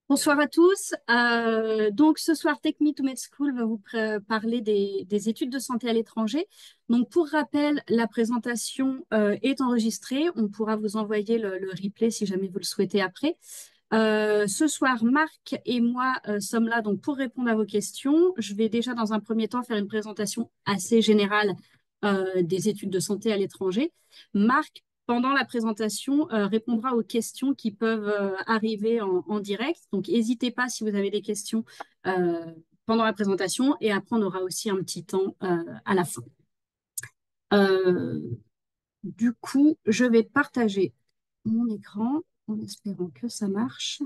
Bonsoir à tous. Donc ce soir, Take Me to Med School va vous parler des études de santé à l'étranger. Donc pour rappel, la présentation est enregistrée. On pourra vous envoyer le replay si jamais vous le souhaitez après. Ce soir, Marc et moi sommes là donc pour répondre à vos questions. Je vais déjà dans un premier temps faire une présentation assez générale des études de santé à l'étranger. Marc, pendant la présentation, répondra aux questions qui peuvent arriver en direct. Donc, n'hésitez pas si vous avez des questions euh, pendant la présentation. Et après, on aura aussi un petit temps à la fin. Euh, du coup, je vais partager mon écran en espérant que ça marche.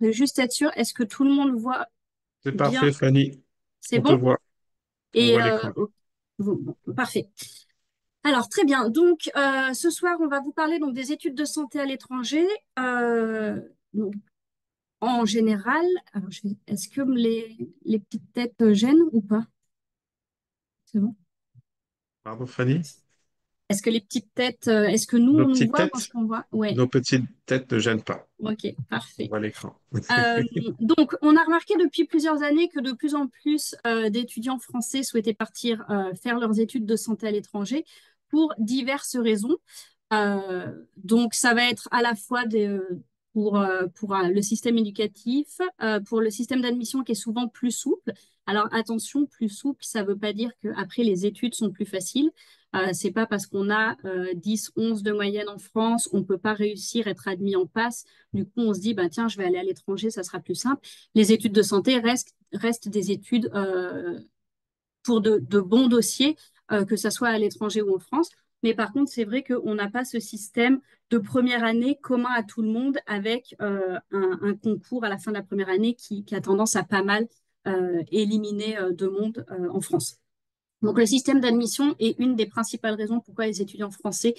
Je vais juste être sûr, est-ce que tout le monde voit C'est bien? parfait, Fanny. C'est On te bon? voit. On Et voit l'écran. parfait. Alors, très bien. Donc, ce soir, on va vous parler donc, des études de santé à l'étranger. Donc, en général, alors est-ce que les petites têtes gênent ou pas? C'est bon. Pardon, Fanny? Est-ce que les petites têtes, est-ce que nous, Nos on nous petites voit quand têtes, on voit? Ouais, nos petites têtes ne gênent pas. ok, On parfait. voit l'écran. Euh, donc, on a remarqué depuis plusieurs années que de plus en plus d'étudiants français souhaitaient partir faire leurs études de santé à l'étranger pour diverses raisons. Donc, ça va être à la fois pour le système éducatif, pour le système d'admission qui est souvent plus souple. Alors, attention, plus souple, ça ne veut pas dire qu'après les études sont plus faciles. C'est pas parce qu'on a 10, 11 de moyenne en France, on ne peut pas réussir à être admis en passe. Du coup, on se dit, bah, tiens, je vais aller à l'étranger, ça sera plus simple. Les études de santé restent des études pour de bons dossiers, que ce soit à l'étranger ou en France. Mais par contre, c'est vrai qu'on n'a pas ce système de première année commun à tout le monde avec un concours à la fin de la première année qui a tendance à pas mal éliminer de monde en France. Donc, le système d'admission est une des principales raisons pourquoi les étudiants français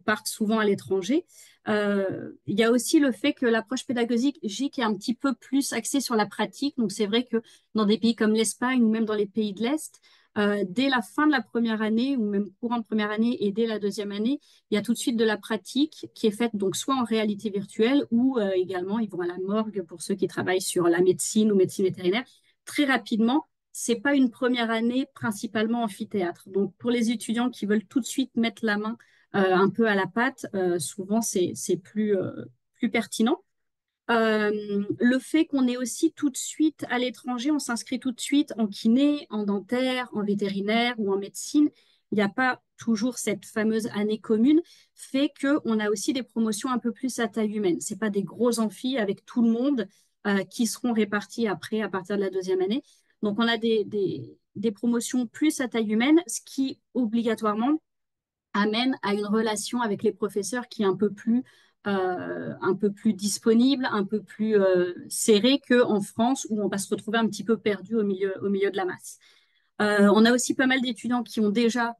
partent souvent à l'étranger. Il y a aussi le fait que l'approche pédagogique est un petit peu plus axée sur la pratique. Donc, c'est vrai que dans des pays comme l'Espagne ou même dans les pays de l'Est, dès la fin de la première année ou même courant de première année et dès la deuxième année, il y a tout de suite de la pratique qui est faite donc soit en réalité virtuelle ou également ils vont à la morgue pour ceux qui travaillent sur la médecine ou médecine vétérinaire. Très rapidement, c'est pas une première année principalement amphithéâtre. Donc pour les étudiants qui veulent tout de suite mettre la main un peu à la pâte, souvent c'est plus pertinent. Le fait qu'on est aussi tout de suite à l'étranger, on s'inscrit tout de suite en kiné, en dentaire, en vétérinaire ou en médecine. Il n'y a pas toujours cette fameuse année commune, fait qu'on a aussi des promotions un peu plus à taille humaine. C'est pas des gros amphis avec tout le monde qui seront répartis après à partir de la deuxième année. Donc on a des promotions plus à taille humaine, ce qui obligatoirement amène à une relation avec les professeurs qui est un peu plus disponible, un peu plus serrée qu'en France où on va se retrouver un petit peu perdu au milieu de la masse. On a aussi pas mal d'étudiants qui ont déjà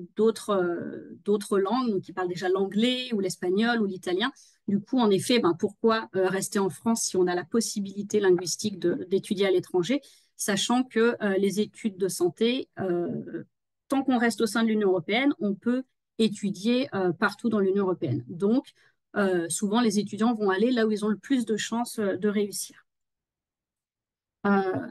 d'autres langues, donc qui parlent déjà l'anglais ou l'espagnol ou l'italien. Du coup, en effet, ben, pourquoi rester en France si on a la possibilité linguistique d'étudier à l'étranger, sachant que les études de santé, tant qu'on reste au sein de l'Union européenne, on peut étudier partout dans l'Union européenne. Donc, souvent, les étudiants vont aller là où ils ont le plus de chances de réussir. Euh,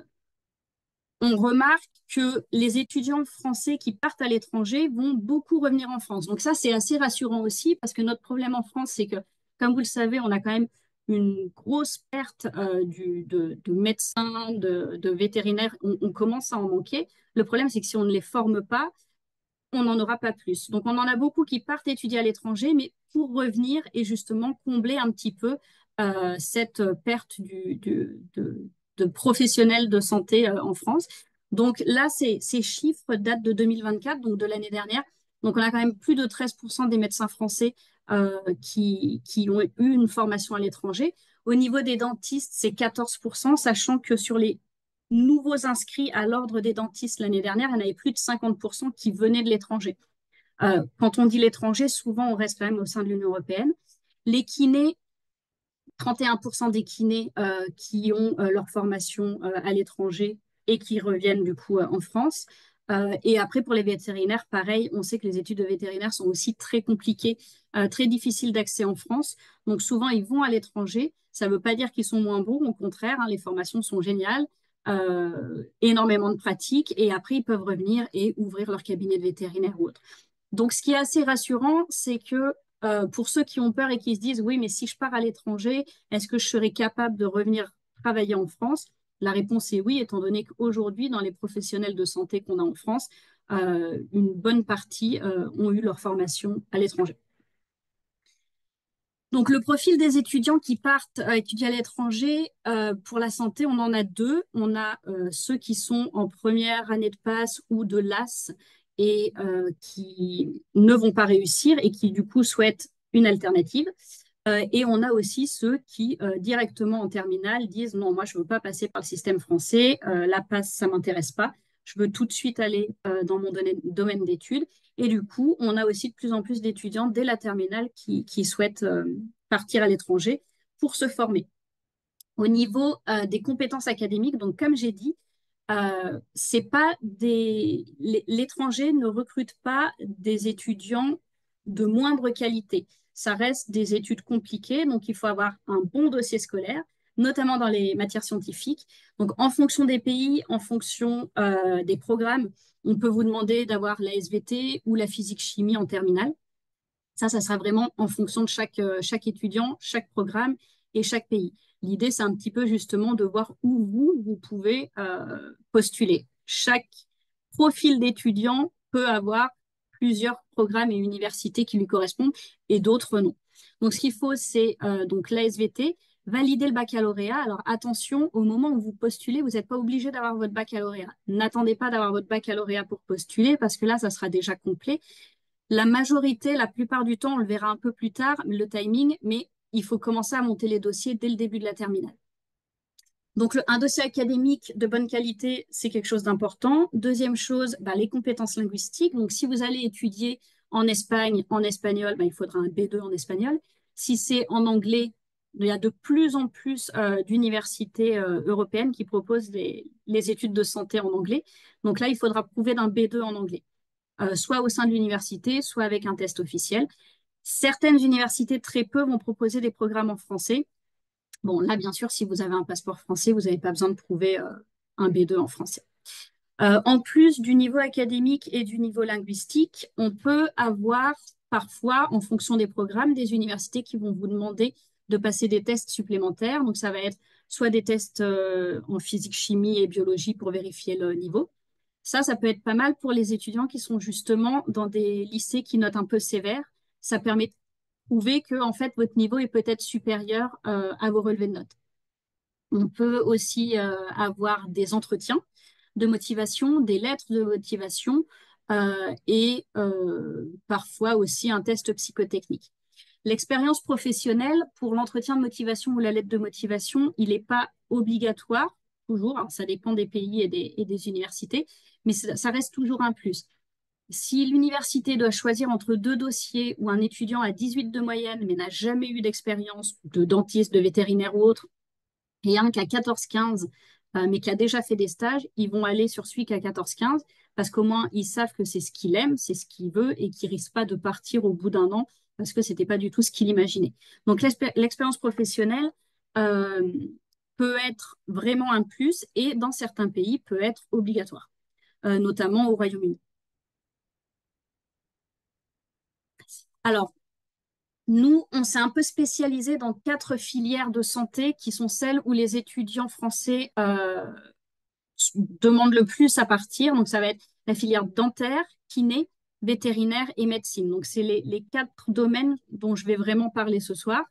on remarque que les étudiants français qui partent à l'étranger vont beaucoup revenir en France. Donc ça, c'est assez rassurant aussi parce que notre problème en France, c'est que, comme vous le savez, on a quand même une grosse perte de médecins, de vétérinaires. On commence à en manquer. Le problème, c'est que si on ne les forme pas, on n'en aura pas plus. Donc, on en a beaucoup qui partent étudier à l'étranger, mais pour revenir et justement combler un petit peu cette perte de professionnels de santé en France. Donc là, ces chiffres datent de 2024, donc de l'année dernière. Donc, on a quand même plus de 13% des médecins français qui ont eu une formation à l'étranger. Au niveau des dentistes, c'est 14%, sachant que sur les nouveaux inscrits à l'ordre des dentistes l'année dernière, il y en avait plus de 50% qui venaient de l'étranger. Quand on dit l'étranger, souvent on reste quand même au sein de l'Union européenne. Les kinés, 31% des kinés qui ont leur formation à l'étranger et qui reviennent du coup en France. Et après, pour les vétérinaires, pareil, on sait que les études de vétérinaire sont aussi très compliquées, très difficiles d'accès en France. Donc souvent, ils vont à l'étranger. Ça ne veut pas dire qu'ils sont moins bons, au contraire, hein, les formations sont géniales, énormément de pratiques, et après, ils peuvent revenir et ouvrir leur cabinet de vétérinaire ou autre. Donc, ce qui est assez rassurant, c'est que pour ceux qui ont peur et qui se disent, oui, mais si je pars à l'étranger, est-ce que je serai capable de revenir travailler en France? La réponse est oui, étant donné qu'aujourd'hui, dans les professionnels de santé qu'on a en France, une bonne partie ont eu leur formation à l'étranger. Donc, le profil des étudiants qui partent étudier à l'étranger, pour la santé, on en a deux. On a ceux qui sont en première année de passe ou de LAS et qui ne vont pas réussir et qui, du coup, souhaitent une alternative. Et on a aussi ceux qui, directement en terminale, disent non, moi, je ne veux pas passer par le système français, la passe, ça ne m'intéresse pas. Je veux tout de suite aller dans mon domaine d'études. Et du coup, on a aussi de plus en plus d'étudiants dès la terminale qui souhaitent partir à l'étranger pour se former. Au niveau des compétences académiques, donc comme j'ai dit, c'est pas l'étranger ne recrute pas des étudiants de moindre qualité. Ça reste des études compliquées, donc il faut avoir un bon dossier scolaire, notamment dans les matières scientifiques. Donc en fonction des pays, en fonction des programmes, on peut vous demander d'avoir la SVT ou la physique-chimie en terminale. Ça sera vraiment en fonction de chaque étudiant, chaque programme et chaque pays. L'idée, c'est un petit peu justement de voir où vous pouvez postuler. Chaque profil d'étudiant peut avoir plusieurs programmes et universités qui lui correspondent et d'autres non. Donc, ce qu'il faut, c'est donc l'ASVT, valider le baccalauréat. Alors, attention, au moment où vous postulez, vous n'êtes pas obligé d'avoir votre baccalauréat. N'attendez pas d'avoir votre baccalauréat pour postuler parce que là, ça sera déjà complet. La majorité, la plupart du temps, on le verra un peu plus tard, le timing, mais il faut commencer à monter les dossiers dès le début de la terminale. Donc, un dossier académique de bonne qualité, c'est quelque chose d'important. Deuxième chose, les compétences linguistiques. Donc, si vous allez étudier en Espagne, en espagnol, il faudra un B2 en espagnol. Si c'est en anglais, il y a de plus en plus d'universités européennes qui proposent les études de santé en anglais. Donc là, il faudra prouver d'un B2 en anglais. Soit au sein de l'université, soit avec un test officiel. Certaines universités, très peu, vont proposer des programmes en français. Bon, là, bien sûr, si vous avez un passeport français, vous n'avez pas besoin de prouver un B2 en français. En plus du niveau académique et du niveau linguistique, on peut avoir parfois, en fonction des programmes, des universités qui vont vous demander de passer des tests supplémentaires. Donc, ça va être soit des tests en physique, chimie et biologie pour vérifier le niveau. Ça peut être pas mal pour les étudiants qui sont justement dans des lycées qui notent un peu sévère. Ça permet de prouver que, en fait, votre niveau est peut-être supérieur à vos relevés de notes. On peut aussi avoir des entretiens de motivation, des lettres de motivation et parfois aussi un test psychotechnique. L'expérience professionnelle pour l'entretien de motivation ou la lettre de motivation, il n'est pas obligatoire, toujours, alors ça dépend des pays et des universités, mais ça reste toujours un plus. Si l'université doit choisir entre deux dossiers où un étudiant a 18 de moyenne mais n'a jamais eu d'expérience de dentiste, de vétérinaire ou autre, et un qui a 14-15 mais qui a déjà fait des stages, ils vont aller sur celui qui a 14-15 parce qu'au moins ils savent que c'est ce qu'il aime, c'est ce qu'il veut et qu'il ne risque pas de partir au bout d'un an parce que ce n'était pas du tout ce qu'il imaginait. Donc l'expérience professionnelle peut être vraiment un plus et dans certains pays peut être obligatoire, notamment au Royaume-Uni. Alors, nous, on s'est un peu spécialisé dans 4 filières de santé qui sont celles où les étudiants français demandent le plus à partir. Donc, ça va être la filière dentaire, kiné, vétérinaire et médecine. Donc, c'est les 4 domaines dont je vais vraiment parler ce soir.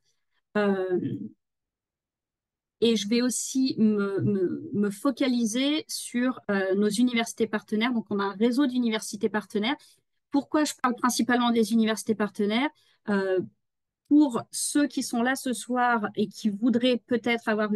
Et je vais aussi me focaliser sur nos universités partenaires. Donc, on a un réseau d'universités partenaires. Pourquoi je parle principalement des universités partenaires? Pour ceux qui sont là ce soir et qui voudraient peut-être avoir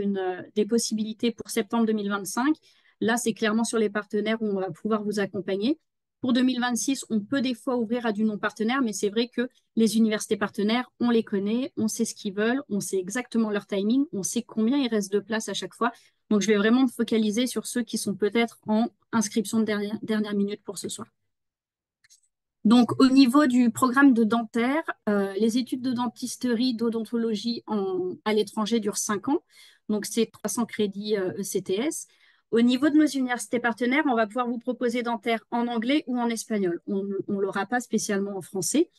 des possibilités pour septembre 2025, là, c'est clairement sur les partenaires où on va pouvoir vous accompagner. Pour 2026, on peut des fois ouvrir à du non-partenaire, mais c'est vrai que les universités partenaires, on les connaît, on sait ce qu'ils veulent, on sait exactement leur timing, on sait combien il reste de place à chaque fois. Donc, je vais vraiment me focaliser sur ceux qui sont peut-être en inscription de dernière minute pour ce soir. Donc, au niveau du programme de dentaire, les études de dentisterie, d'odontologie à l'étranger durent 5 ans. Donc, c'est 300 crédits ECTS. Au niveau de nos universités partenaires, on va pouvoir vous proposer dentaire en anglais ou en espagnol. On ne l'aura pas spécialement en français.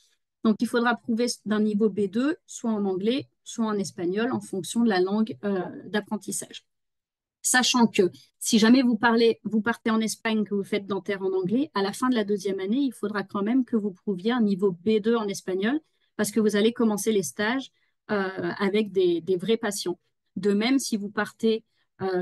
Donc, il faudra prouver d'un niveau B2, soit en anglais, soit en espagnol, en fonction de la langue d'apprentissage. Sachant que si jamais vous partez en Espagne, que vous faites dentaire en anglais, à la fin de la 2e année, il faudra quand même que vous prouviez un niveau B2 en espagnol parce que vous allez commencer les stages avec des vrais patients. De même, si vous partez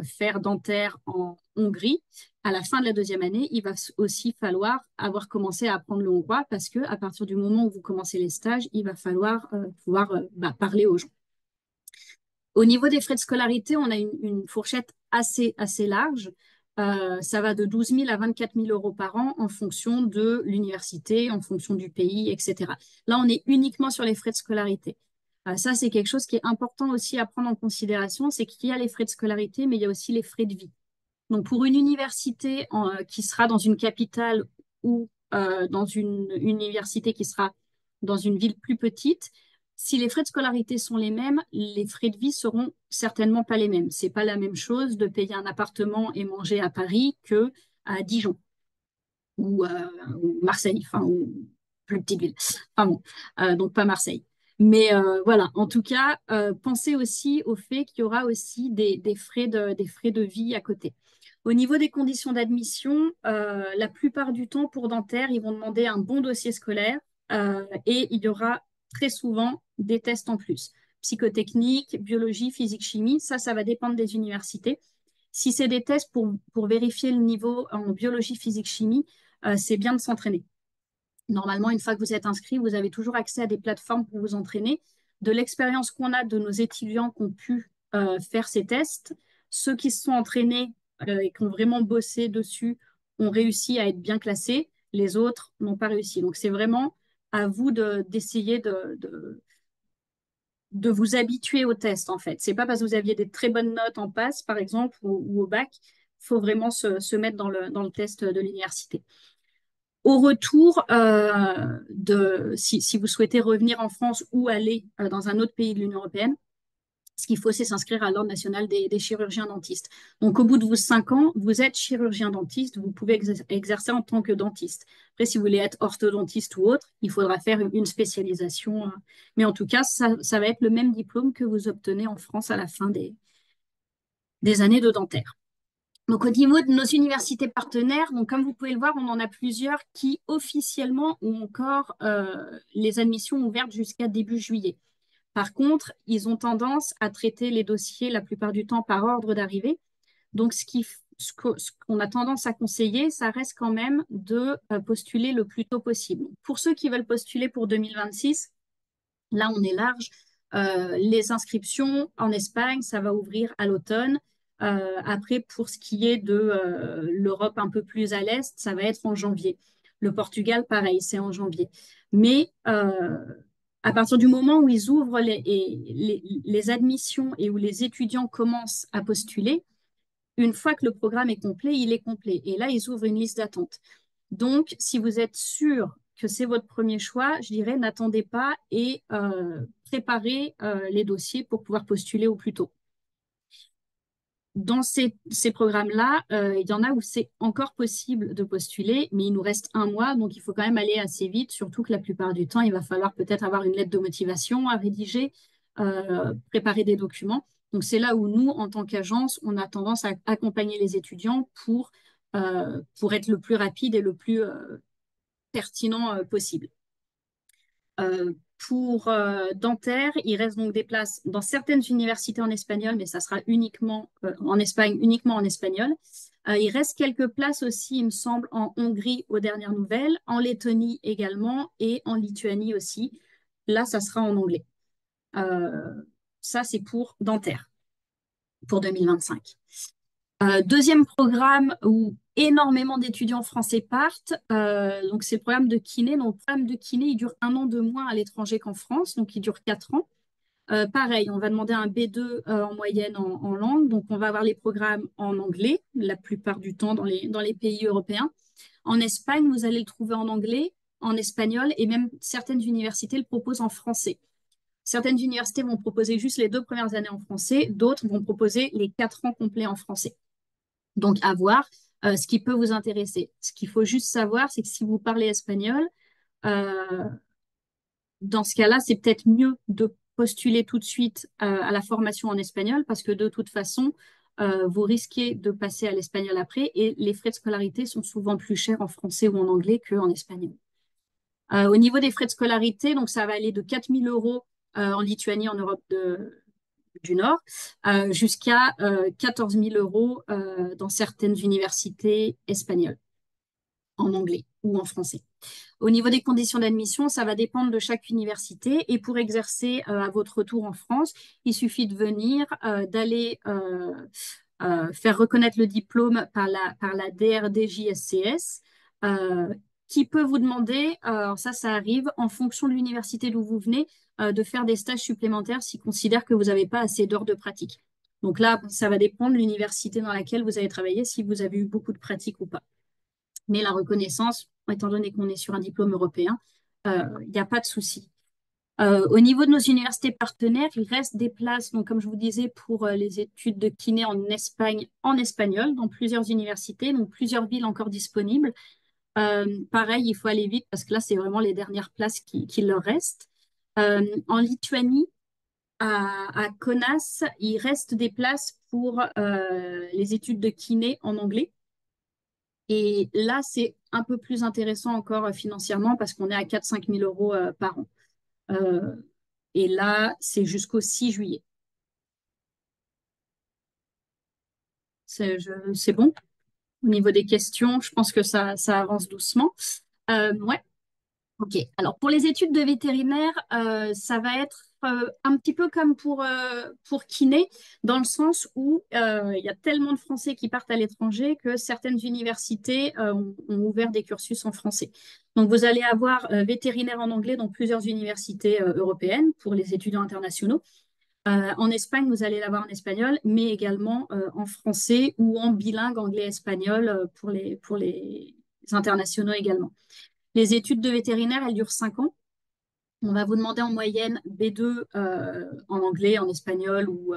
faire dentaire en Hongrie, à la fin de la 2e année, il va aussi falloir avoir commencé à apprendre le hongrois parce que à partir du moment où vous commencez les stages, il va falloir pouvoir parler aux gens. Au niveau des frais de scolarité, on a une fourchette assez large. Ça va de 12 000 à 24 000 euros par an en fonction de l'université, en fonction du pays, etc. Là, on est uniquement sur les frais de scolarité. Ça, c'est quelque chose qui est important aussi à prendre en considération, c'est qu'il y a les frais de scolarité, mais il y a aussi les frais de vie. Donc, pour une université qui sera dans une capitale ou dans une université qui sera dans une ville plus petite, si les frais de scolarité sont les mêmes, les frais de vie seront certainement pas les mêmes. C'est pas la même chose de payer un appartement et manger à Paris que à Dijon ou Marseille, enfin, ou plus petite ville. Enfin bon, donc pas Marseille. Mais voilà, en tout cas, pensez aussi au fait qu'il y aura aussi des frais de vie à côté. Au niveau des conditions d'admission, la plupart du temps pour dentaire, ils vont demander un bon dossier scolaire et il y aura très souvent des tests en plus. Psychotechnique, biologie, physique, chimie, ça va dépendre des universités. Si c'est des tests pour vérifier le niveau en biologie, physique, chimie, c'est bien de s'entraîner. Normalement, une fois que vous êtes inscrit, vous avez toujours accès à des plateformes pour vous entraîner. De l'expérience qu'on a de nos étudiants qui ont pu faire ces tests, ceux qui se sont entraînés et qui ont vraiment bossé dessus ont réussi à être bien classés. Les autres n'ont pas réussi. Donc, c'est vraiment à vous d'essayer de vous habituer au test, en fait. C'est pas parce que vous aviez des très bonnes notes en passe, par exemple, ou au bac, il faut vraiment se mettre dans le test de l'université. Au retour, si vous souhaitez revenir en France ou aller dans un autre pays de l'Union européenne, ce qu'il faut, c'est s'inscrire à l'Ordre national des chirurgiens dentistes. Donc, au bout de vos 5 ans, vous êtes chirurgien dentiste, vous pouvez exercer en tant que dentiste. Après, si vous voulez être orthodontiste ou autre, il faudra faire une spécialisation. Mais en tout cas, ça va être le même diplôme que vous obtenez en France à la fin des années de dentaire. Donc, au niveau de nos universités partenaires, donc, comme vous pouvez le voir, on en a plusieurs qui officiellement ont encore les admissions ouvertes jusqu'à début juillet. Par contre, ils ont tendance à traiter les dossiers la plupart du temps par ordre d'arrivée. Donc, ce qu'on a tendance à conseiller, ça reste quand même de postuler le plus tôt possible. Pour ceux qui veulent postuler pour 2026, là, on est large. Les inscriptions en Espagne, ça va ouvrir à l'automne. Après, pour ce qui est de l'Europe un peu plus à l'est, ça va être en janvier. Le Portugal, pareil, c'est en janvier. Mais à partir du moment où ils ouvrent les admissions et où les étudiants commencent à postuler, une fois que le programme est complet, il est complet. Et là, ils ouvrent une liste d'attente. Donc, si vous êtes sûr que c'est votre premier choix, je dirais n'attendez pas et préparez les dossiers pour pouvoir postuler au plus tôt. Dans ces programmes-là, il y en a où c'est encore possible de postuler, mais il nous reste 1 mois, donc il faut quand même aller assez vite, surtout que la plupart du temps, il va falloir peut-être avoir une lettre de motivation à rédiger, préparer des documents. Donc c'est là où nous, en tant qu'agence, on a tendance à accompagner les étudiants pour être le plus rapide et le plus pertinent possible. Pour dentaire, il reste donc des places dans certaines universités en espagnol, mais ça sera uniquement en Espagne, uniquement en espagnol. Il reste quelques places aussi, il me semble, en Hongrie aux dernières nouvelles, en Lettonie également et en Lituanie aussi. Là, ça sera en anglais. Ça, c'est pour dentaire, pour 2025. Deuxième programme où énormément d'étudiants français partent, donc c'est le programme de kiné. Donc, le programme de kiné, il dure 1 an de moins à l'étranger qu'en France, donc il dure 4 ans. Pareil, on va demander un B2 en moyenne en langue. Donc, on va avoir les programmes en anglais, la plupart du temps dans les pays européens. En Espagne, vous allez le trouver en anglais, en espagnol, et même certaines universités le proposent en français. Certaines universités vont proposer juste les 2 premières années en français, d'autres vont proposer les 4 ans complets en français. Donc, à voir ce qui peut vous intéresser. Ce qu'il faut juste savoir, c'est que si vous parlez espagnol, euh, dans ce cas-là, c'est peut-être mieux de postuler tout de suite à la formation en espagnol parce que de toute façon, vous risquez de passer à l'espagnol après et les frais de scolarité sont souvent plus chers en français ou en anglais qu'en espagnol. Au niveau des frais de scolarité, donc ça va aller de 4 000 euros en Lituanie, en Europe du Nord, jusqu'à 14 000 euros dans certaines universités espagnoles, en anglais ou en français. Au niveau des conditions d'admission, ça va dépendre de chaque université. Et pour exercer à votre retour en France, il suffit de venir, d'aller faire reconnaître le diplôme par la DRDJSCS, qui peut vous demander, alors ça arrive en fonction de l'université d'où vous venez, de faire des stages supplémentaires s'ils considèrent que vous n'avez pas assez d'heures de pratique. Donc là, ça va dépendre de l'université dans laquelle vous avez travaillé, si vous avez eu beaucoup de pratique ou pas. Mais la reconnaissance, étant donné qu'on est sur un diplôme européen, il n'y a pas de souci. Au niveau de nos universités partenaires, il reste des places, donc comme je vous disais, pour les études de kiné en Espagne en espagnol, dans plusieurs universités, donc plusieurs villes encore disponibles. Pareil, il faut aller vite parce que là, c'est vraiment les dernières places qui leur restent. En Lituanie, à Kaunas, il reste des places pour les études de kiné en anglais. Et là, c'est un peu plus intéressant encore financièrement parce qu'on est à 4-5 000 euros par an. Euh, et là, c'est jusqu'au 6 juillet. C'est bon. Au niveau des questions, je pense que ça avance doucement. Ouais. Ok, alors pour les études de vétérinaire, ça va être un petit peu comme pour kiné, dans le sens où il y a tellement de Français qui partent à l'étranger que certaines universités ont ouvert des cursus en français. Donc vous allez avoir vétérinaire en anglais dans plusieurs universités européennes pour les étudiants internationaux. En Espagne, vous allez l'avoir en espagnol, mais également en français ou en bilingue anglais-espagnol pour les internationaux également. Les études de vétérinaire, elles durent 5 ans. On va vous demander en moyenne B2 en anglais, en espagnol ou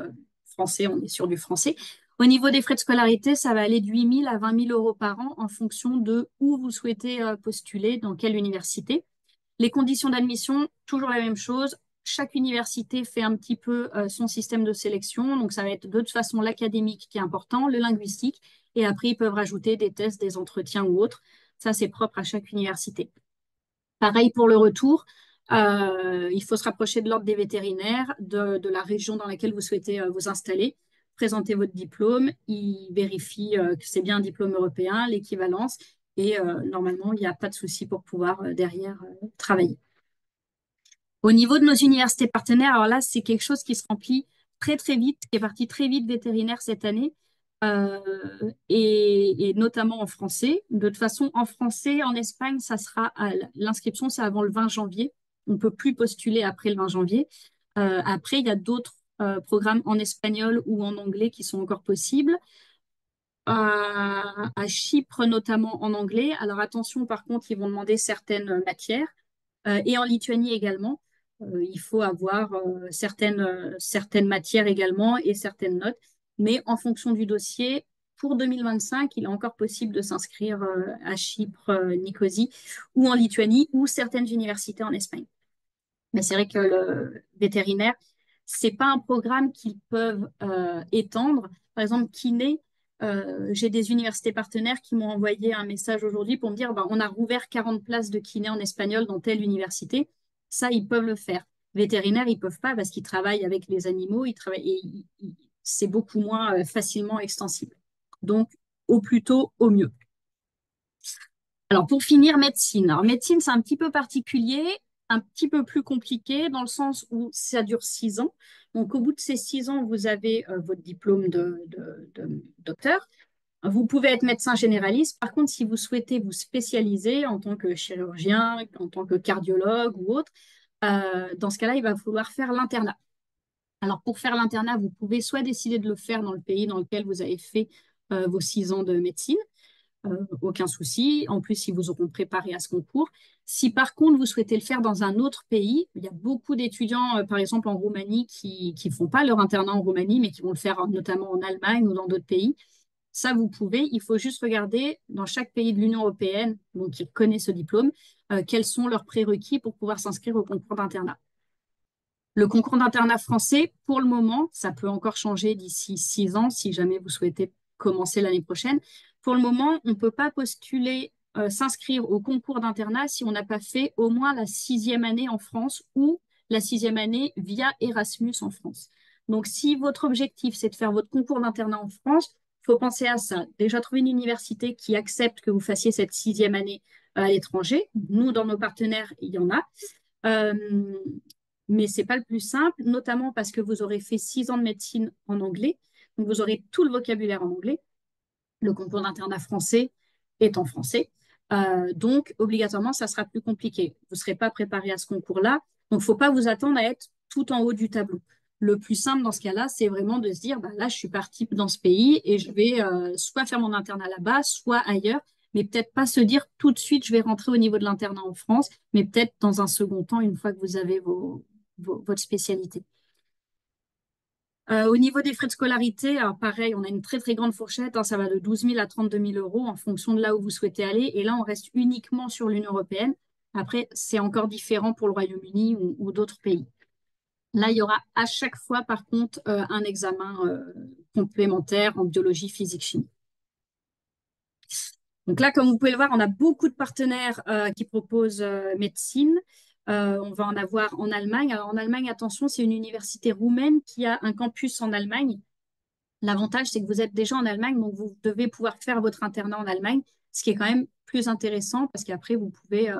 français, on est sur du français. Au niveau des frais de scolarité, ça va aller de 8 000 à 20 000 euros par an en fonction de où vous souhaitez postuler, dans quelle université. Les conditions d'admission, toujours la même chose. Chaque université fait un petit peu son système de sélection. Donc, ça va être de toute façon l'académique qui est important, le linguistique. Et après, ils peuvent rajouter des tests, des entretiens ou autres. Ça, c'est propre à chaque université. Pareil pour le retour. Il faut se rapprocher de l'ordre des vétérinaires, de la région dans laquelle vous souhaitez vous installer. Présenter votre diplôme. Ils vérifient que c'est bien un diplôme européen, l'équivalence. Et normalement, il n'y a pas de souci pour pouvoir derrière travailler. Au niveau de nos universités partenaires, alors là, c'est quelque chose qui se remplit très, très vite, qui est parti très vite vétérinaire cette année, euh, et notamment en français. De toute façon, en français, en Espagne, ça sera l'inscription, c'est avant le 20 janvier. On ne peut plus postuler après le 20 janvier. Après, il y a d'autres programmes en espagnol ou en anglais qui sont encore possibles. À Chypre, notamment en anglais. Alors attention, par contre, ils vont demander certaines matières. Et en Lituanie également. Il faut avoir certaines matières également et certaines notes. Mais en fonction du dossier, pour 2025, il est encore possible de s'inscrire à Chypre, Nicosie, ou en Lituanie, ou certaines universités en Espagne. Mais c'est vrai que le vétérinaire, c'est pas un programme qu'ils peuvent étendre. Par exemple, kiné, j'ai des universités partenaires qui m'ont envoyé un message aujourd'hui pour me dire bah, on a rouvert 40 places de kiné en espagnol dans telle université. Ça, ils peuvent le faire. Vétérinaire, ils peuvent pas parce qu'ils travaillent avec les animaux, ils travaillent et c'est beaucoup moins facilement extensible. Donc, au plus tôt, au mieux. Alors, pour finir, médecine. Alors, médecine, c'est un petit peu particulier, un petit peu plus compliqué dans le sens où ça dure 6 ans. Donc, au bout de ces 6 ans, vous avez votre diplôme de docteur. Vous pouvez être médecin généraliste. Par contre, si vous souhaitez vous spécialiser en tant que chirurgien, en tant que cardiologue ou autre, dans ce cas-là, il va falloir faire l'internat. Alors, pour faire l'internat, vous pouvez soit décider de le faire dans le pays dans lequel vous avez fait vos 6 ans de médecine, aucun souci. En plus, ils vous auront préparé à ce concours. Si par contre, vous souhaitez le faire dans un autre pays, il y a beaucoup d'étudiants, par exemple en Roumanie, qui ne font pas leur internat en Roumanie, mais qui vont le faire notamment en Allemagne ou dans d'autres pays. Ça, vous pouvez. Il faut juste regarder dans chaque pays de l'Union européenne, donc qui connaît ce diplôme, quels sont leurs prérequis pour pouvoir s'inscrire au concours d'internat. Le concours d'internat français, pour le moment, ça peut encore changer d'ici 6 ans si jamais vous souhaitez commencer l'année prochaine. Pour le moment, on ne peut pas postuler, s'inscrire au concours d'internat si on n'a pas fait au moins la 6e année en France ou la 6e année via Erasmus en France. Donc, si votre objectif, c'est de faire votre concours d'internat en France, il faut penser à ça. Déjà, trouver une université qui accepte que vous fassiez cette 6e année à l'étranger. Nous, dans nos partenaires, il y en a. Euh, mais ce n'est pas le plus simple, notamment parce que vous aurez fait 6 ans de médecine en anglais. Donc, vous aurez tout le vocabulaire en anglais. Le concours d'internat français est en français. Donc, obligatoirement, ça sera plus compliqué. Vous ne serez pas préparé à ce concours-là. Donc, il ne faut pas vous attendre à être tout en haut du tableau. Le plus simple dans ce cas-là, c'est vraiment de se dire, bah, là, je suis partie dans ce pays et je vais soit faire mon internat là-bas, soit ailleurs, mais peut-être pas se dire tout de suite, je vais rentrer au niveau de l'internat en France, mais peut-être dans un second temps, une fois que vous avez votre spécialité. Au niveau des frais de scolarité, alors pareil, on a une très très grande fourchette, hein, ça va de 12 000 à 32 000 euros en fonction de là où vous souhaitez aller. Et là, on reste uniquement sur l'Union européenne. Après, c'est encore différent pour le Royaume-Uni ou d'autres pays. Là, il y aura à chaque fois, par contre, un examen complémentaire en biologie, physique, chimie. Donc là, comme vous pouvez le voir, on a beaucoup de partenaires qui proposent médecine. On va en avoir en Allemagne. Alors en Allemagne, attention, c'est une université roumaine qui a un campus en Allemagne. L'avantage, c'est que vous êtes déjà en Allemagne, donc vous devez pouvoir faire votre internat en Allemagne, ce qui est quand même plus intéressant parce qu'après, il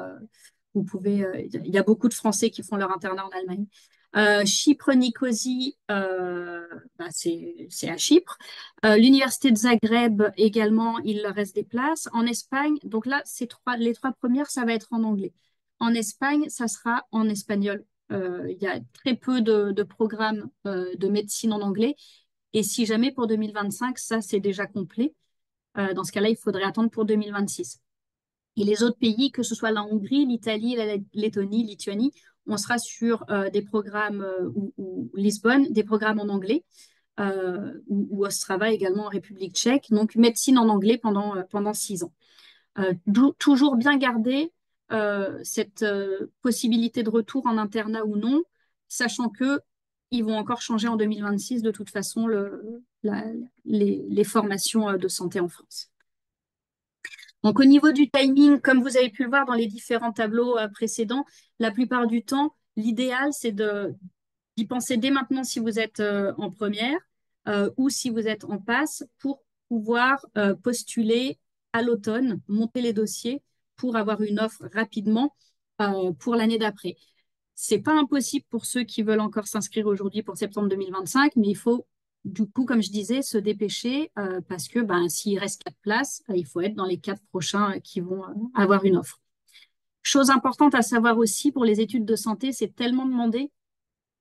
y a beaucoup de Français qui font leur internat en Allemagne. Chypre, Nicosie, bah, c'est à Chypre. L'université de Zagreb également, il leur reste des places. En Espagne, donc là, les 3 premières, ça va être en anglais. En Espagne, ça sera en espagnol. Il y a très peu de programmes de médecine en anglais. Et si jamais pour 2025, ça c'est déjà complet, dans ce cas-là, il faudrait attendre pour 2026. Et les autres pays, que ce soit la Hongrie, l'Italie, la Lettonie, Lituanie, on sera sur des programmes, ou Lisbonne, des programmes en anglais, ou Ostrava également en République tchèque. Donc médecine en anglais pendant 6 ans. Toujours bien garder cette possibilité de retour en internat ou non, sachant que ils vont encore changer en 2026 de toute façon les formations de santé en France. Donc au niveau du timing, comme vous avez pu le voir dans les différents tableaux précédents, la plupart du temps, l'idéal c'est d'y penser dès maintenant si vous êtes en première ou si vous êtes en passe pour pouvoir postuler à l'automne, monter les dossiers pour avoir une offre rapidement pour l'année d'après. C'est pas impossible pour ceux qui veulent encore s'inscrire aujourd'hui pour septembre 2025, mais il faut du coup, comme je disais, se dépêcher parce que ben, s'il reste 4 places, il faut être dans les 4 prochains qui vont avoir une offre. Chose importante à savoir aussi pour les études de santé, c'est tellement demandé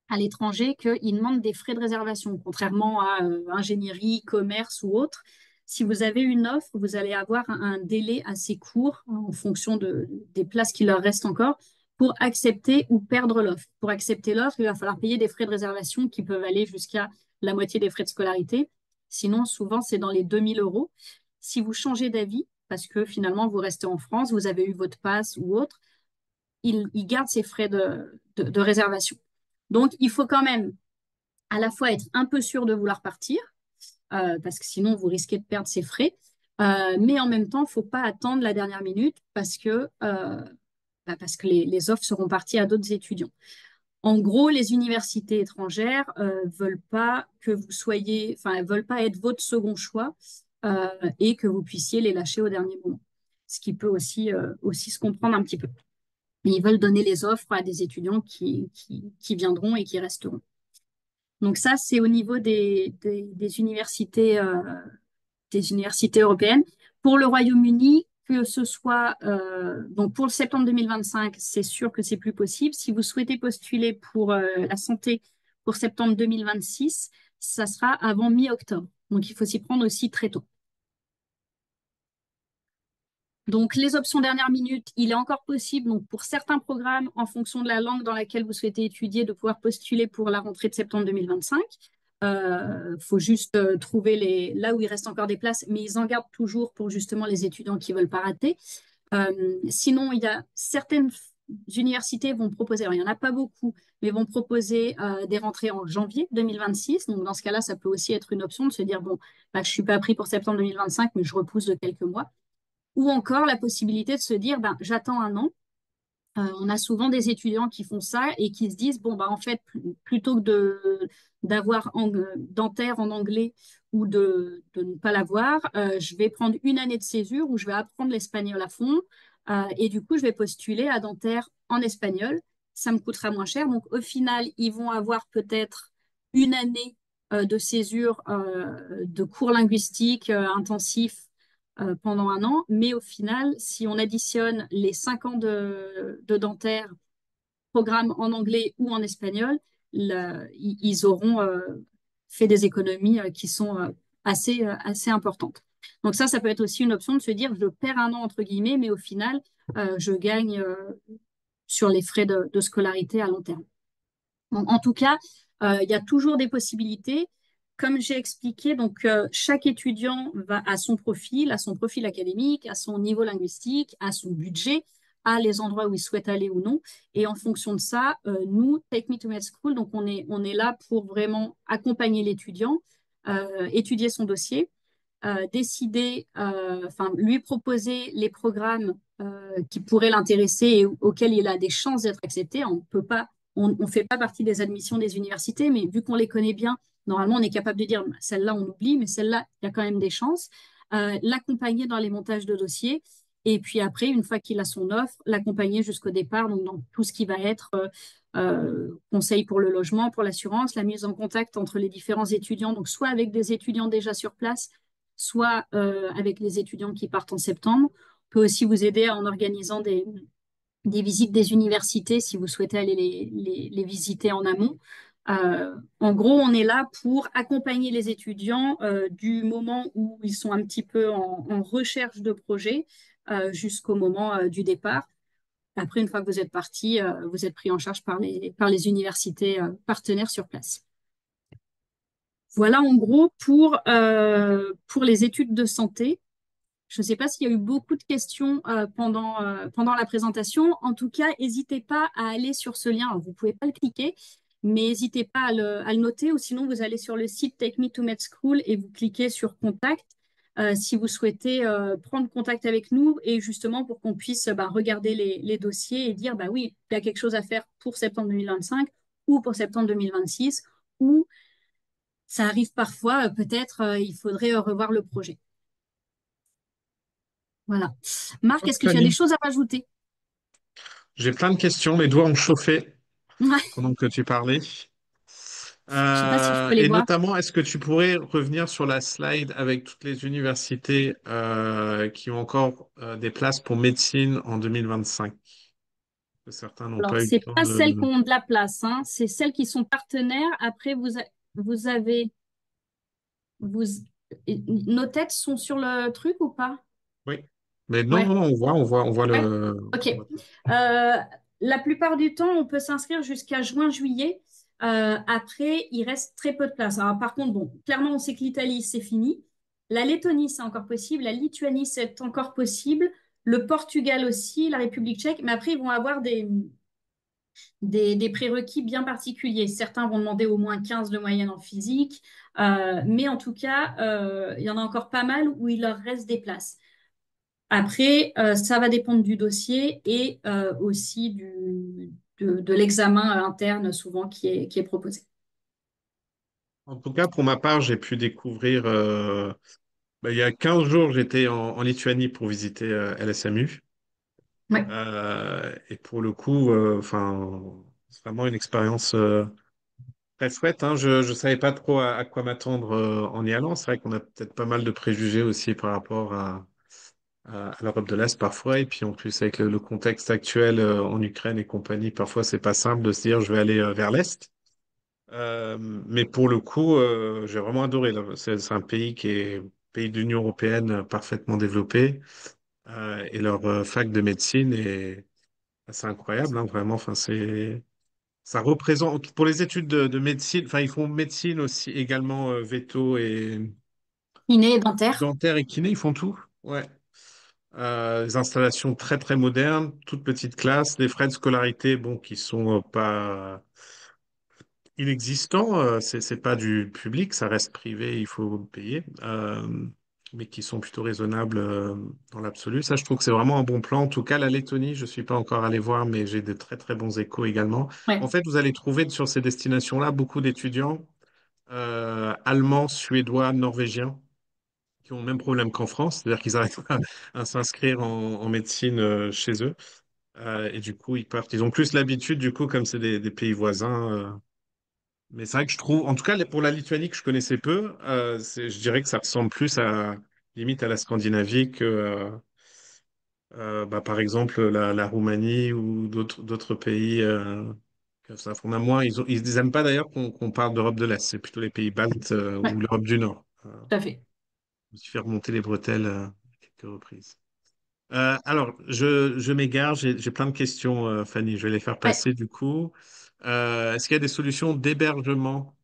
à l'étranger qu'ils demandent des frais de réservation, contrairement à ingénierie, commerce ou autre. Si vous avez une offre, vous allez avoir un délai assez court en fonction des places qui leur restent encore pour accepter ou perdre l'offre. Pour accepter l'offre, il va falloir payer des frais de réservation qui peuvent aller jusqu'à la moitié des frais de scolarité. Sinon, souvent, c'est dans les 2 000 euros. Si vous changez d'avis, parce que finalement, vous restez en France, vous avez eu votre passe ou autre, ils gardent ces frais de réservation. Donc, il faut quand même à la fois être un peu sûr de vouloir partir, parce que sinon, vous risquez de perdre ces frais. Mais en même temps, il ne faut pas attendre la dernière minute parce que les offres seront parties à d'autres étudiants. En gros, les universités étrangères veulent pas que vous soyez, enfin, elles veulent pas être votre second choix et que vous puissiez les lâcher au dernier moment. Ce qui peut aussi se comprendre un petit peu. Ils veulent donner les offres à des étudiants qui viendront et qui resteront. Donc ça, c'est au niveau des universités européennes. Pour le Royaume-Uni, que ce soit donc pour le septembre 2025, c'est sûr que c'est plus possible. Si vous souhaitez postuler pour la santé pour septembre 2026, ça sera avant mi-octobre. Donc, il faut s'y prendre aussi très tôt. Donc, les options dernière minute, il est encore possible, donc pour certains programmes, en fonction de la langue dans laquelle vous souhaitez étudier, de pouvoir postuler pour la rentrée de septembre 2025. Faut juste trouver là où il reste encore des places, mais ils en gardent toujours pour justement les étudiants qui veulent pas rater. Sinon, il y a certaines universités vont proposer, alors il n'y en a pas beaucoup, mais vont proposer des rentrées en janvier 2026. Donc, dans ce cas-là, ça peut aussi être une option de se dire, bon, bah, je ne suis pas pris pour septembre 2025, mais je repousse de quelques mois. Ou encore la possibilité de se dire, ben, j'attends un an. On a souvent des étudiants qui font ça et qui se disent, bon, bah, en fait, plutôt que d'avoir dentaire en anglais ou de ne pas l'avoir, je vais prendre une année de césure où je vais apprendre l'espagnol à fond. Et du coup, je vais postuler à dentaire en espagnol. Ça me coûtera moins cher. Donc, au final, ils vont avoir peut-être une année de césure de cours linguistiques intensifs pendant un an, mais au final, si on additionne les 5 ans de dentaire, programme en anglais ou en espagnol, ils auront fait des économies qui sont assez importantes. Donc ça peut être aussi une option de se dire, je perds un an entre guillemets, mais au final, je gagne sur les frais de scolarité à long terme. Donc, en tout cas, il y a toujours des possibilités. Comme j'ai expliqué, donc chaque étudiant va à son profil académique, à son niveau linguistique, à son budget, à les endroits où il souhaite aller ou non. Et en fonction de ça, nous, Take Me to Med School, donc on est là pour vraiment accompagner l'étudiant, étudier son dossier, décider, enfin lui proposer les programmes qui pourraient l'intéresser et auxquels il a des chances d'être accepté. On peut pas, on ne fait pas partie des admissions des universités, mais vu qu'on les connaît bien, normalement on est capable de dire celle-là on oublie, mais celle-là il y a quand même des chances. L'accompagner dans les montages de dossiers. Et puis après, une fois qu'il a son offre, l'accompagner jusqu'au départ, donc dans tout ce qui va être conseil pour le logement, pour l'assurance, la mise en contact entre les différents étudiants, donc soit avec des étudiants déjà sur place, soit avec les étudiants qui partent en septembre. On peut aussi vous aider en organisant des visites des universités si vous souhaitez aller les visiter en amont. En gros, on est là pour accompagner les étudiants du moment où ils sont un petit peu en recherche de projet jusqu'au moment du départ. Après, une fois que vous êtes parti, vous êtes pris en charge par les universités partenaires sur place. Voilà en gros pour les études de santé. Je ne sais pas s'il y a eu beaucoup de questions pendant la présentation. En tout cas, n'hésitez pas à aller sur ce lien. Alors, vous ne pouvez pas le cliquer, mais n'hésitez pas à le noter ou sinon vous allez sur le site Take Me to Med School et vous cliquez sur Contact si vous souhaitez prendre contact avec nous et justement pour qu'on puisse regarder les dossiers et dire bah oui, il y a quelque chose à faire pour septembre 2025 ou pour septembre 2026 ou ça arrive parfois, peut-être il faudrait revoir le projet. Voilà. Marc, Hop, est-ce que tu as des Fanny, choses à rajouter? j'ai plein de questions, mes doigts ont chauffé Ouais, pendant que tu parlais. je sais pas si je peux les Et voir. notamment, est-ce que tu pourrais revenir sur la slide avec toutes les universités qui ont encore des places pour médecine en 2025? Certains n'ont Alors, pas eu le c'est temps pas celles qui de... ont de la place, hein. C'est celles qui sont partenaires. Après, vous avez vous, nos têtes sont sur le truc ou pas? Oui. Mais non, Ouais, non, on voit ouais. le... Ok. on voit tout. La plupart du temps, on peut s'inscrire jusqu'à juin-juillet. Après, il reste très peu de place. Alors, par contre, bon, clairement, on sait que l'Italie, c'est fini. La Lettonie, c'est encore possible. La Lituanie, c'est encore possible. Le Portugal aussi, la République tchèque. Mais après, ils vont avoir des prérequis bien particuliers. Certains vont demander au moins 15 de moyenne en physique. Mais en tout cas, il y en a encore pas mal où il leur reste des places. Après, ça va dépendre du dossier et aussi de l'examen interne souvent qui est proposé. En tout cas, pour ma part, j'ai pu découvrir... il y a 15 jours, j'étais en Lituanie pour visiter LSMU. Ouais. Et pour le coup, enfin, c'est vraiment une expérience très chouette, hein. Je ne savais pas trop à quoi m'attendre en y allant. C'est vrai qu'on a peut-être pas mal de préjugés aussi par rapport à l'Europe de l'Est parfois. Et puis en plus, avec le contexte actuel en Ukraine et compagnie, parfois c'est pas simple de se dire je vais aller vers l'Est. Mais pour le coup, j'ai vraiment adoré, là. C'est un pays qui est pays de l'Union européenne parfaitement développé. Et leur fac de médecine est assez incroyable, hein, vraiment. Enfin, ça représente, pour les études de médecine, enfin, ils font médecine aussi également, veto et Kiné et dentaire. dentaire et kiné, ils font tout. Ouais. Des installations très très modernes, toutes petites classes, des frais de scolarité, bon, qui sont pas inexistants. C'est pas du public, ça reste privé, il faut payer, mais qui sont plutôt raisonnables dans l'absolu. Ça, je trouve que c'est vraiment un bon plan. En tout cas, la Lettonie, je suis pas encore allé voir, mais j'ai de très très bons échos également. En Ouais, fait, vous allez trouver sur ces destinations-là beaucoup d'étudiants allemands, suédois, norvégiens qui ont le même problème qu'en France, c'est-à-dire qu'ils arrivent à s'inscrire en médecine chez eux. Et du coup, ils partent. Ils ont plus l'habitude, du coup, comme c'est des pays voisins. Mais c'est vrai que je trouve, en tout cas, pour la Lituanie que je connaissais peu, je dirais que ça ressemble plus à, limite à la Scandinavie que, bah, par exemple, la Roumanie ou d'autres pays. Que ça. On a moins, ils aiment pas d'ailleurs qu'on parle d'Europe de l'Est, c'est plutôt les pays baltes ouais, ou l'Europe du Nord. tout à fait. Je me suis fait remonter les bretelles à quelques reprises. Alors, je m'égare, j'ai plein de questions, Fanny, je vais les faire Ouais. passer du coup. Est-ce qu'il y a des solutions d'hébergement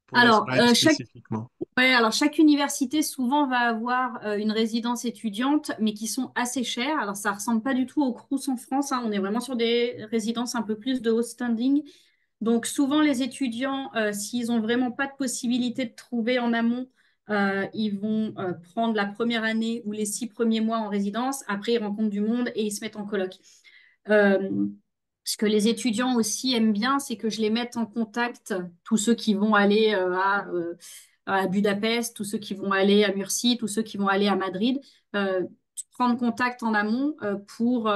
pour Alors, l'Espagne spécifiquement? ouais, alors, chaque université souvent va avoir une résidence étudiante, mais qui sont assez chères. Alors, ça ressemble pas du tout au Crous en France, hein. On est vraiment sur des résidences un peu plus de haut standing. Donc, souvent, les étudiants, s'ils ont vraiment pas de possibilité de trouver en amont, ils vont prendre la première année ou les 6 premiers mois en résidence. Après, ils rencontrent du monde et ils se mettent en coloc. Euh, Ce que les étudiants aussi aiment bien, c'est que je les mette en contact, tous ceux qui vont aller à Budapest, tous ceux qui vont aller à Murcie, tous ceux qui vont aller à Madrid, euh, prendre contact en amont pour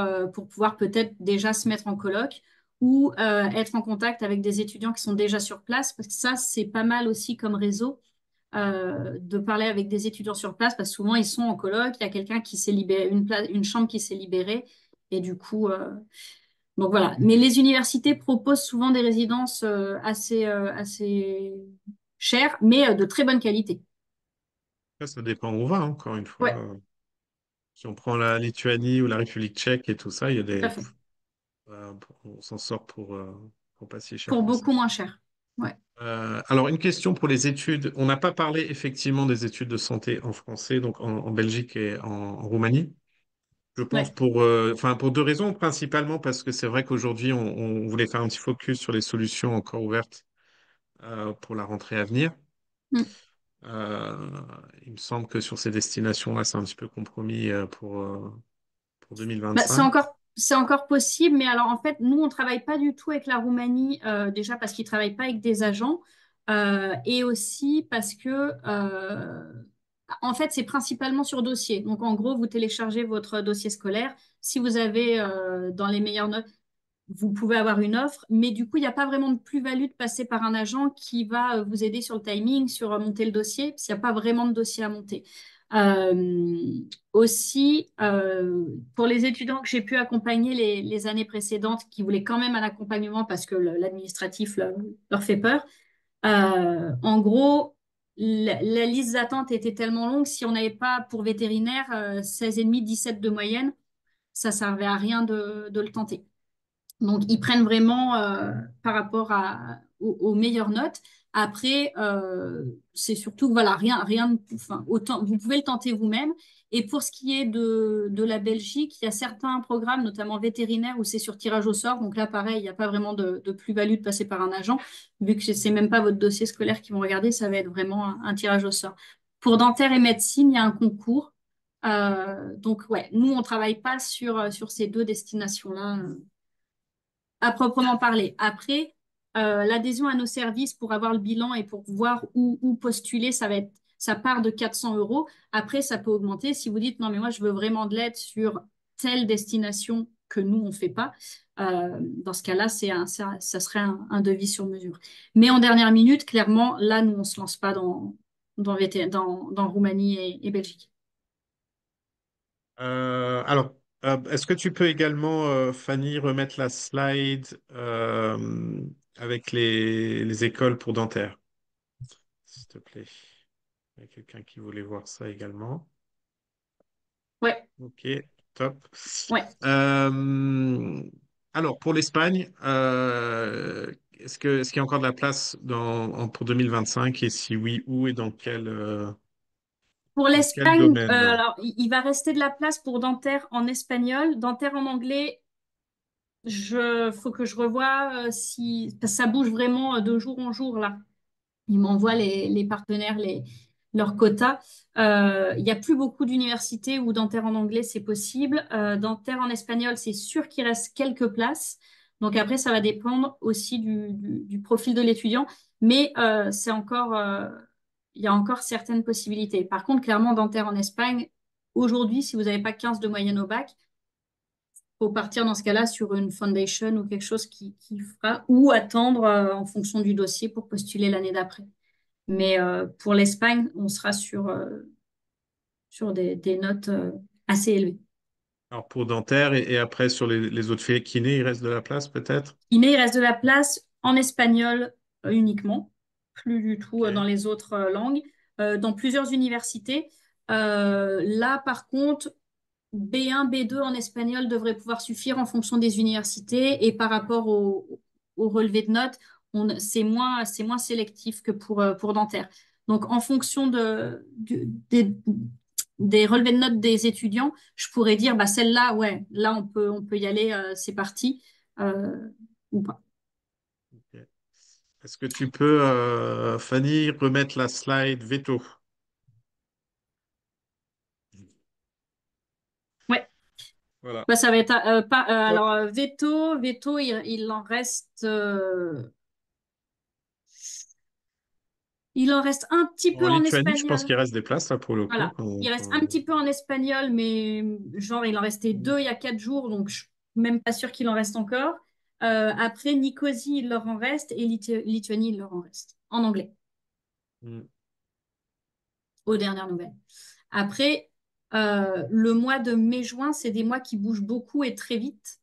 pouvoir peut-être déjà se mettre en coloc ou être en contact avec des étudiants qui sont déjà sur place, parce que ça, c'est pas mal aussi comme réseau. De parler avec des étudiants sur place parce que souvent ils sont en coloc, il y a quelqu'un qui s'est libéré, une chambre qui s'est libérée et du coup, donc voilà. Mais les universités proposent souvent des résidences assez chères, mais de très bonne qualité. Ça dépend où on va, hein, encore une fois. Ouais, Si on prend la Lituanie ou la République tchèque et tout ça, il y a tout à des, fait. on s'en sort pour pas si cher Pour que ça. beaucoup moins cher. Ouais, Alors, une question pour les études. On n'a pas parlé effectivement des études de santé en français, donc en Belgique et en Roumanie. Je pense ouais. enfin, pour deux raisons, principalement parce que c'est vrai qu'aujourd'hui, on voulait faire un petit focus sur les solutions encore ouvertes pour la rentrée à venir. Mm. Euh, il me semble que sur ces destinations-là, c'est un petit peu compromis pour Bah, 2025. c'est encore possible, mais alors en fait, nous, on travaille pas du tout avec la Roumanie, déjà parce qu'ils travaillent pas avec des agents, et aussi parce que, en fait, c'est principalement sur dossier. Donc, en gros, vous téléchargez votre dossier scolaire. Si vous avez dans les meilleures notes, vous pouvez avoir une offre, mais du coup, il n'y a pas vraiment de plus-value de passer par un agent qui va vous aider sur le timing, sur monter le dossier, parce qu'il n'y a pas vraiment de dossier à monter. Euh, Aussi, pour les étudiants que j'ai pu accompagner les années précédentes, qui voulaient quand même un accompagnement parce que l'administratif leur fait peur, en gros, la liste d'attente était tellement longue, si on n'avait pas pour vétérinaire 16,5, 17 de moyenne, ça servait à rien de le tenter. Donc, ils prennent vraiment par rapport aux meilleures notes. Après, c'est surtout, voilà, enfin, autant, vous pouvez le tenter vous-même. Et pour ce qui est de la Belgique, il y a certains programmes, notamment vétérinaires, où c'est sur tirage au sort. Donc là, pareil, il n'y a pas vraiment de plus-value de passer par un agent, vu que c'est même pas votre dossier scolaire qu'ils vont regarder, ça va être vraiment un tirage au sort. Pour dentaire et médecine, il y a un concours. Donc, ouais, nous, on travaille pas sur ces deux destinations-là à proprement parler. Après, l'adhésion à nos services pour avoir le bilan et pour voir où postuler, ça part de 400 euros. Après, ça peut augmenter. Si vous dites, non, mais moi, je veux vraiment de l'aide sur telle destination que nous, on ne fait pas, dans ce cas-là, ça serait un devis sur mesure. Mais en dernière minute, clairement, là, nous, on ne se lance pas dans Roumanie et Belgique. Alors, est-ce que tu peux également, Fanny, remettre la slide avec les écoles pour dentaire, s'il te plaît. Il y a quelqu'un qui voulait voir ça également. Ouais, Ok, top. ouais. Euh, alors, pour l'Espagne, est-ce qu'il y a encore de la place pour 2025? Et si oui, où et Pour dans quel l'Espagne, domaine? alors il va rester de la place pour dentaire en espagnol, dentaire en anglais. Faut que je revoie si parce que ça bouge vraiment de jour en jour là. Ils m'envoient les partenaires leurs quotas. Il n'y a plus beaucoup d'universités où dentaire en anglais c'est possible. Dentaire en espagnol, c'est sûr qu'il reste quelques places. Donc après, ça va dépendre aussi du profil de l'étudiant, mais il y a encore certaines possibilités. Par contre, clairement, dentaire en Espagne, aujourd'hui, si vous n'avez pas 15 de moyenne au bac, faut partir dans ce cas-là sur une foundation ou quelque chose qui fera, ou attendre en fonction du dossier pour postuler l'année d'après. Mais pour l'Espagne, on sera sur des notes assez élevées. Alors, pour dentaire et après, sur les autres filières kiné, il reste de la place peut-être? Il reste de la place en espagnol uniquement, plus du tout dans Ok. les autres langues, dans plusieurs universités. Là, par contre, B1, B2 en espagnol devrait pouvoir suffire en fonction des universités et par rapport au relevé de notes, c'est moins sélectif que pour dentaire. Donc, en fonction des relevés de notes des étudiants, je pourrais dire, bah, celle-là, ouais, là, on peut y aller, c'est parti, euh, ou pas. Ok. Est-ce que tu peux, Fanny, remettre la slide veto? Ouais, Voilà. bah, ça va être, pas, Top. alors, veto, il en reste, il en reste un petit En peu en Lituanie, je pense espagnol. qu'il reste des places là pour le coup. Voilà. Il reste un petit peu en espagnol, mais genre, il en restait deux il y a 4 jours, donc je suis même pas sûre qu'il en reste encore. Après, Nicosie, il leur en reste, et Lituanie, il leur en reste. En anglais, Mm. aux dernières nouvelles. Après, le mois de mai-juin, c'est des mois qui bougent beaucoup et très vite.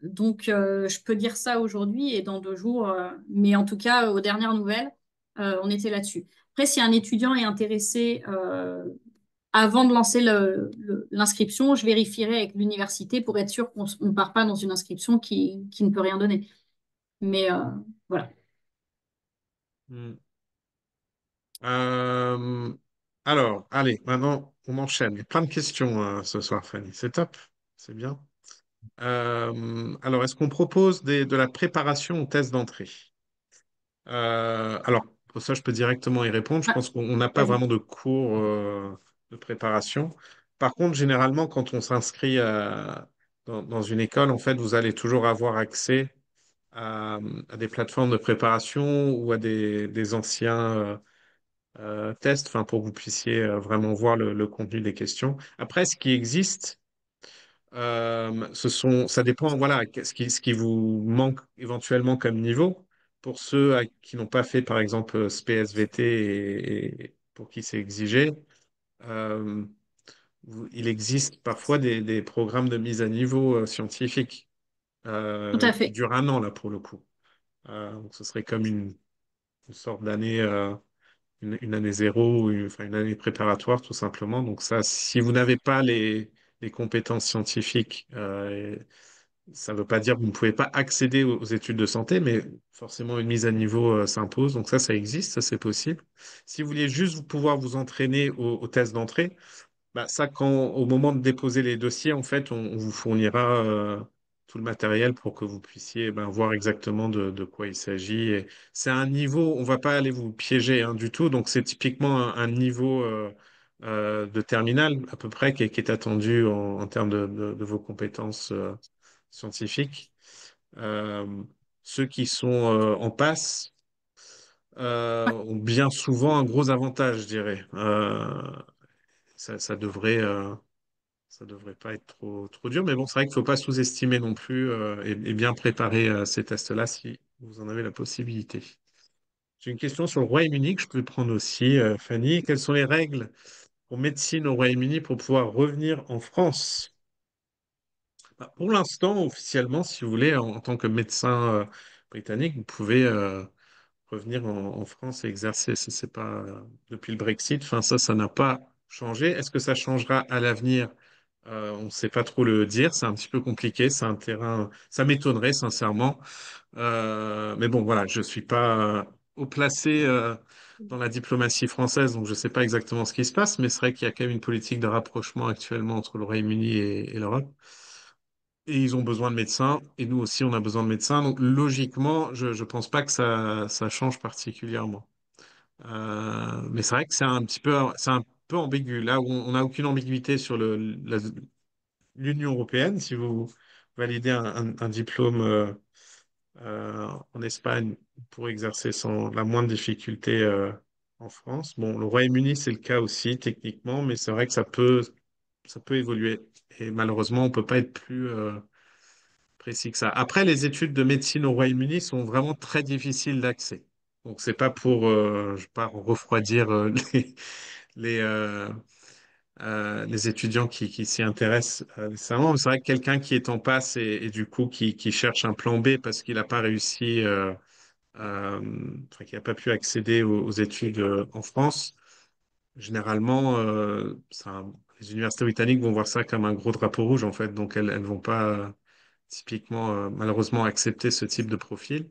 Donc, je peux dire ça aujourd'hui et dans 2 jours, mais en tout cas, aux dernières nouvelles, on était là-dessus. Après, si un étudiant est intéressé avant de lancer l'inscription, je vérifierai avec l'université pour être sûr qu'on ne part pas dans une inscription qui ne peut rien donner. Mais voilà. Mm. Euh, alors, allez, maintenant, on enchaîne. Il y a plein de questions ce soir, Fanny. C'est top. C'est bien. Alors, est-ce qu'on propose de la préparation au test d'entrée? Alors, pour ça, je peux directement y répondre. Je Ah, pense qu'on n'a pas vas-y. vraiment de cours de préparation. Par contre, généralement, quand on s'inscrit dans une école, en fait, vous allez toujours avoir accès à des plateformes de préparation ou à des anciens tests, enfin, pour que vous puissiez vraiment voir le contenu des questions. Après, ce qui existe, ça dépend, voilà, ce qui vous manque éventuellement comme niveau. Pour ceux qui n'ont pas fait, par exemple, SPSVT et pour qui c'est exigé, euh, il existe parfois des programmes de mise à niveau scientifique Tout à qui fait. durent un an, là, pour le coup. Donc, ce serait comme une sorte d'année, une année zéro, ou enfin, une année préparatoire, tout simplement. Donc, ça, si vous n'avez pas les compétences scientifiques, ça ne veut pas dire que vous ne pouvez pas accéder aux études de santé, mais forcément une mise à niveau s'impose. Donc ça existe, ça c'est possible. Si vous vouliez juste pouvoir vous entraîner au test d'entrée, bah, ça, au moment de déposer les dossiers, en fait, on vous fournira tout le matériel pour que vous puissiez ben, voir exactement de quoi il s'agit. Et c'est un niveau, on va pas aller vous piéger hein, du tout. Donc, c'est typiquement un niveau de terminal à peu près qui est attendu en termes de vos compétences scientifiques. Euh, Ceux qui sont en passe ont bien souvent un gros avantage, je dirais. Ça devrait. Ça devrait pas être trop dur, mais bon, c'est vrai qu'il ne faut pas sous-estimer non plus et bien préparer ces tests-là si vous en avez la possibilité. J'ai une question sur le Royaume-Uni que je peux prendre aussi, Fanny. Quelles sont les règles pour médecine au Royaume-Uni pour pouvoir revenir en France? Bah, pour l'instant, officiellement, si vous voulez, en tant que médecin britannique, vous pouvez revenir en France et exercer. C'est pas depuis le Brexit. Enfin, ça n'a pas changé. Est-ce que ça changera à l'avenir? On ne sait pas trop le dire. C'est un petit peu compliqué. C'est un terrain. Ça m'étonnerait sincèrement. Mais bon, voilà, je suis pas haut placé dans la diplomatie française, donc je ne sais pas exactement ce qui se passe. Mais c'est vrai qu'il y a quand même une politique de rapprochement actuellement entre le Royaume-Uni et l'Europe. Et ils ont besoin de médecins, et nous aussi, on a besoin de médecins. Donc, logiquement, je ne pense pas que ça change particulièrement. Mais c'est vrai que c'est un peu ambigu. Là où on n'a aucune ambiguïté sur l'Union européenne, si vous validez un diplôme en Espagne pour exercer sans la moindre difficulté en France. Bon, le Royaume-Uni, c'est le cas aussi, techniquement, mais c'est vrai que ça peut évoluer. Et malheureusement, on ne peut pas être plus précis que ça. Après, les études de médecine au Royaume-Uni sont vraiment très difficiles d'accès. Donc, c'est pas pour, je vais pas refroidir les, euh, les étudiants qui s'y intéressent nécessairement. Mais c'est vrai que quelqu'un qui est en passe et du coup qui cherche un plan B parce qu'il n'a pas réussi, enfin, qui n'a pas pu accéder aux études en France, généralement, les universités britanniques vont voir ça comme un gros drapeau rouge en fait. Donc, elles vont pas typiquement, malheureusement, accepter ce type de profil.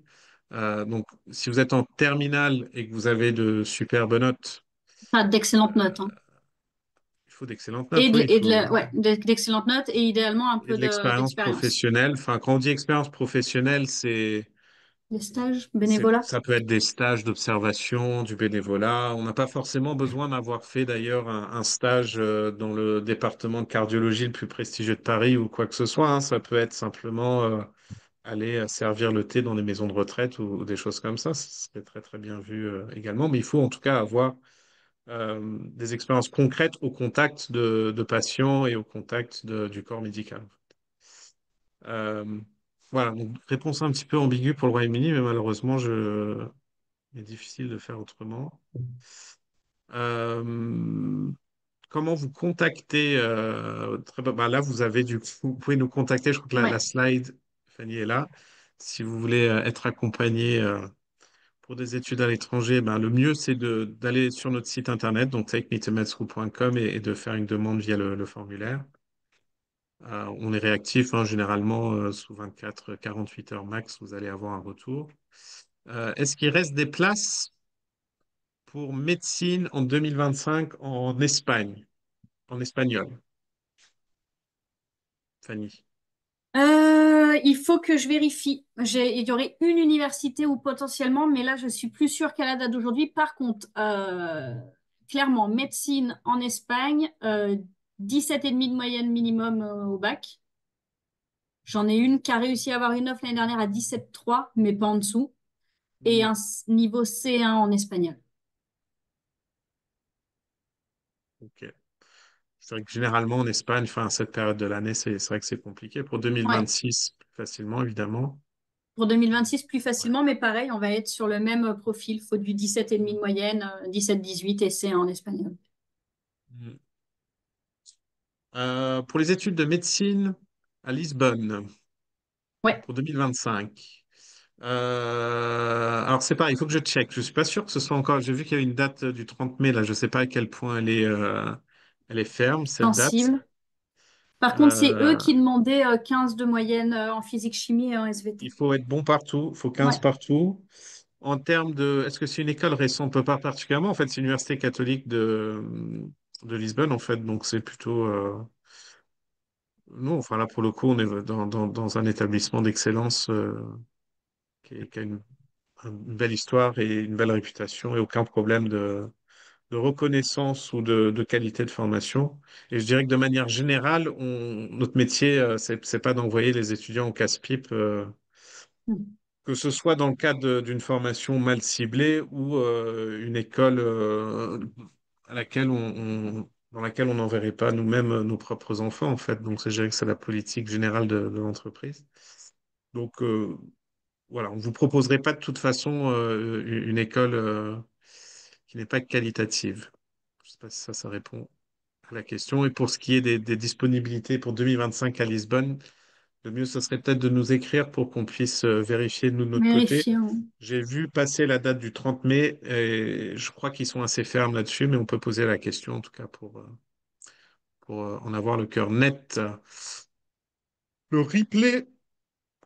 Donc, si vous êtes en terminale et que vous avez de superbes notes, Enfin, d'excellentes euh, notes, hein. il faut d'excellentes notes, oui, il faut, Ouais, d'excellentes notes et idéalement un et peu de l'expérience d'expérience. professionnelle. Enfin, quand on dit expérience professionnelle, Des stages, bénévolat. ça peut être des stages d'observation, du bénévolat. On n'a pas forcément besoin d'avoir fait d'ailleurs un stage dans le département de cardiologie le plus prestigieux de Paris ou quoi que ce soit, hein. Ça peut être simplement aller servir le thé dans les maisons de retraite ou des choses comme ça. Ce serait très très bien vu également. Mais il faut en tout cas avoir des expériences concrètes au contact de patients et au contact du corps médical. Euh, voilà, donc réponse un petit peu ambiguë pour le Royaume-Uni, mais malheureusement, il est difficile de faire autrement. Euh, Comment vous contactez bah, là, vous avez vous pouvez nous contacter. Je crois que la Ouais. slide, Fanny est là. Si vous voulez être accompagné pour des études à l'étranger, ben, le mieux, c'est d'aller sur notre site internet, donc takemetomedschool.com et de faire une demande via le formulaire. On est réactif, hein, généralement, sous 24-48 heures max, vous allez avoir un retour. Est-ce qu'il reste des places pour médecine en 2025 en Espagne, en espagnol, Fanny? Il faut que je vérifie. Il y aurait une université ou potentiellement, mais là, je suis plus sûre qu'à la date d'aujourd'hui. Par contre, clairement, médecine en Espagne, 17,5 de moyenne minimum au bac. J'en ai une qui a réussi à avoir une offre l'année dernière à 17,3, mais pas en dessous. Et Hmm, un niveau C1 en espagnol. ok. C'est vrai que généralement en Espagne, enfin, à cette période de l'année, c'est vrai que c'est compliqué. Pour Ouais. 2026, plus facilement, évidemment. Pour 2026, plus Ouais. facilement, mais pareil, on va être sur le même profil. Il faut du 17,5 de Hmm, moyenne, 17-18 et C1 en espagnol. hmm. Pour les études de médecine à Lisbonne, Ouais. pour 2025. Alors c'est pareil, il faut que je check. Je suis pas sûr que ce soit encore. J'ai vu qu'il y avait une date du 30 mai là. Je sais pas à quel point elle est ferme cette date. Sensible. Par contre, c'est eux Euh, qui demandaient 15 de moyenne en physique-chimie et en SVT. il faut être bon partout. Il faut 15 Ouais. partout. En termes de, est-ce que c'est une école récente? Pas particulièrement. En fait, c'est l'université catholique de Lisbonne en fait. Donc c'est plutôt. Non, enfin là pour le coup, on est dans un établissement d'excellence qui a une belle histoire et une belle réputation et aucun problème de reconnaissance ou de qualité de formation. Et je dirais que de manière générale, notre métier, c'est pas d'envoyer les étudiants au casse-pipe, Mm. que ce soit dans le cadre d'une formation mal ciblée ou une école dans laquelle on n'enverrait pas nous-mêmes nos propres enfants, en fait. Donc, je dirais que c'est la politique générale de l'entreprise. Donc, voilà, on ne vous proposerait pas de toute façon une école qui n'est pas qualitative. Je ne sais pas si ça répond à la question. Et pour ce qui est des disponibilités pour 2025 à Lisbonne, Le mieux, ce serait peut-être de nous écrire pour qu'on puisse vérifier nous de notre côté. Vérifier. Hein. J'ai vu passer la date du 30 mai et je crois qu'ils sont assez fermes là-dessus, mais on peut poser la question en tout cas pour en avoir le cœur net. Le replay,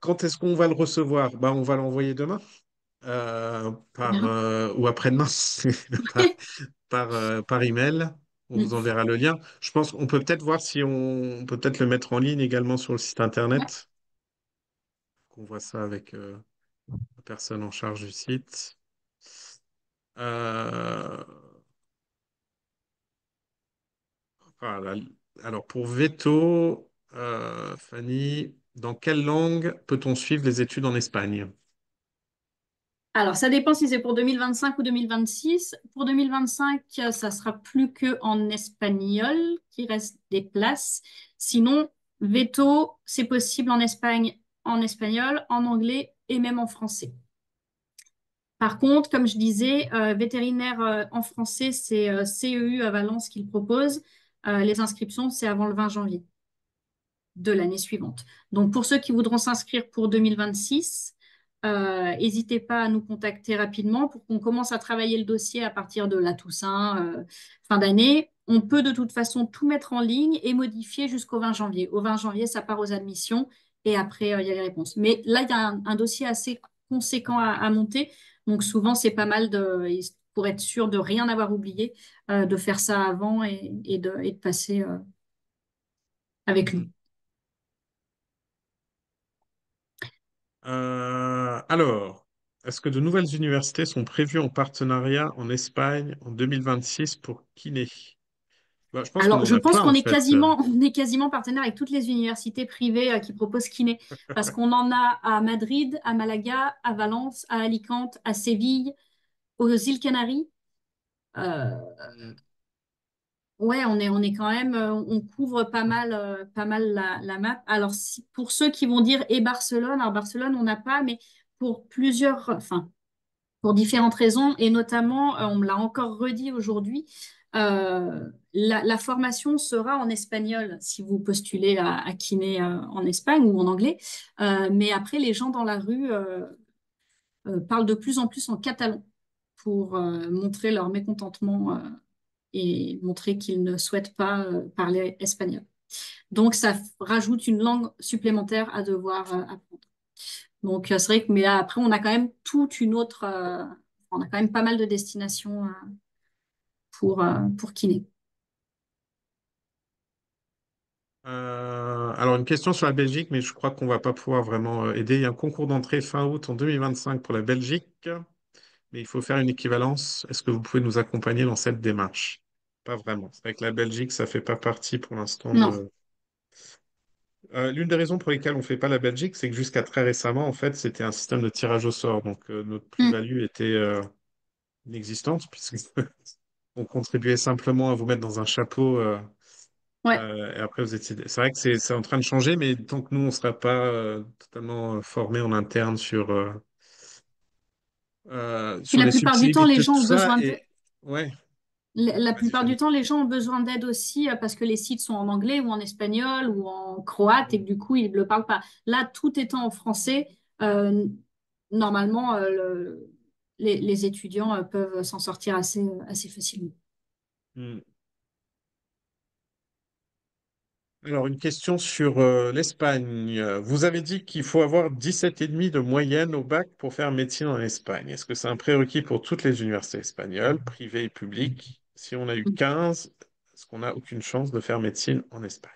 quand est-ce qu'on va le recevoir? Bah, on va l'envoyer demain Bien. ou après-demain par, par email. On Mm. vous enverra le lien. Je pense qu'on peut peut-être voir si on peut peut-être le mettre en ligne également sur le site Ouais. internet. Qu'on voit ça avec la personne en charge du site. Euh, voilà. Alors pour Veto, Fanny, dans quelle langue peut-on suivre les études en Espagne? Alors, ça dépend si c'est pour 2025 ou 2026. Pour 2025, ça sera plus que en espagnol qui reste des places. Sinon, veto, c'est possible en Espagne, en espagnol, en anglais et même en français. Par contre, comme je disais, vétérinaire en français, c'est CEU à Valence qui le propose. Les inscriptions, c'est avant le 20 janvier de l'année suivante. Donc, pour ceux qui voudront s'inscrire pour 2026, n'hésitez pas à nous contacter rapidement pour qu'on commence à travailler le dossier à partir de la Toussaint, fin d'année. On peut de toute façon tout mettre en ligne et modifier jusqu'au 20 janvier. Au 20 janvier, ça part aux admissions et après, il y a les réponses. Mais là, il y a un dossier assez conséquent à monter. Donc, souvent, c'est pas mal pour être sûr de rien avoir oublié, de faire ça avant et de passer avec lui. Alors, est-ce que de nouvelles universités sont prévues en partenariat en Espagne en 2026 pour kiné? Bah, je pense qu'on Alors, en je a pense plein qu'on en est fait. quasiment partenaire avec toutes les universités privées qui proposent kiné, parce qu'on en a à Madrid, à Malaga, à Valence, à Alicante, à Séville, aux îles Canaries. Euh, ouais, on est quand même, on couvre pas mal la map. Alors, pour ceux qui vont dire et Barcelone, alors Barcelone, on n'a pas, mais pour plusieurs, enfin, pour différentes raisons, et notamment, on me l'a encore redit aujourd'hui, la formation sera en espagnol si vous postulez à kiné en Espagne ou en anglais. Mais après, les gens dans la rue parlent de plus en plus en catalan pour montrer leur mécontentement et montrer qu'ils ne souhaitent pas parler espagnol. Donc, ça rajoute une langue supplémentaire à devoir apprendre. Donc, c'est vrai que, mais là, après, on a quand même toute une autre, on a quand même pas mal de destinations pour kiné. Alors, une question sur la Belgique, mais je crois qu'on va pas pouvoir vraiment aider. Il y a un concours d'entrée fin août en 2025 pour la Belgique, mais il faut faire une équivalence. Est-ce que vous pouvez nous accompagner dans cette démarche? Pas vraiment. C'est vrai que la Belgique, ça fait pas partie pour l'instant Non, de. L'une des raisons pour lesquelles on ne fait pas la Belgique, c'est que jusqu'à très récemment, en fait, c'était un système de tirage au sort. Donc, notre mm, plus-value était inexistante, puisque on contribuait simplement à vous mettre dans un chapeau. ouais. Et après, vous étiez. C'est vrai que c'est en train de changer, mais tant que nous, on ne sera pas totalement formés en interne Puis sur la les plupart du temps, les subtilités de gens tout ont ça. besoin Et de, ouais, la vas-y, plupart du Fanny. temps, les gens ont besoin d'aide aussi parce que les sites sont en anglais ou en espagnol ou en croate et que du coup, ils ne le parlent pas. Là, tout étant en français, normalement, les étudiants peuvent s'en sortir assez facilement. Hmm. Alors, une question sur l'Espagne. Vous avez dit qu'il faut avoir 17,5 de moyenne au bac pour faire médecine en Espagne. Est-ce que c'est un prérequis pour toutes les universités espagnoles, privées et publiques? Si on a eu 15, est-ce qu'on n'a aucune chance de faire médecine en Espagne?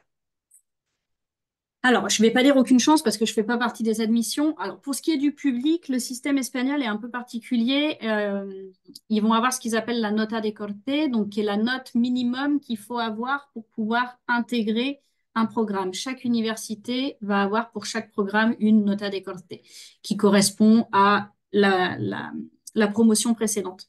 Alors, je ne vais pas dire aucune chance parce que je ne fais pas partie des admissions. Alors, pour ce qui est du public, le système espagnol est un peu particulier. Ils vont avoir ce qu'ils appellent la nota de corte, donc qui est la note minimum qu'il faut avoir pour pouvoir intégrer un programme. Chaque université va avoir pour chaque programme une nota de corte qui correspond à la promotion précédente.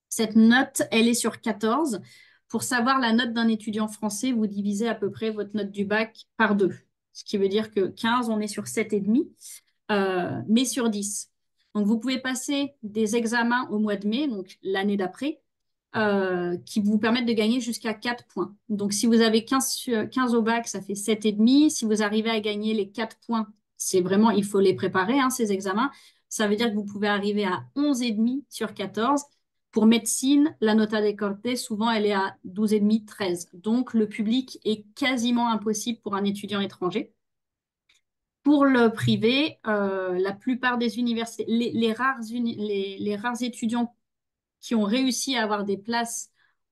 Cette note, elle est sur 14. Pour savoir la note d'un étudiant français, vous divisez à peu près votre note du bac par deux. Ce qui veut dire que 15, on est sur 7,5, mais sur 10. Donc, vous pouvez passer des examens au mois de mai, donc l'année d'après, qui vous permettent de gagner jusqu'à 4 points. Donc, si vous avez 15 au bac, ça fait 7,5. Si vous arrivez à gagner les 4 points, c'est vraiment, il faut les préparer, hein, ces examens. Ça veut dire que vous pouvez arriver à 11,5 sur 14. Pour médecine, la nota de corte, souvent, elle est à 12,5, 13. Donc, le public est quasiment impossible pour un étudiant étranger. Pour le privé, la plupart des universités, les rares étudiants qui ont réussi à avoir des places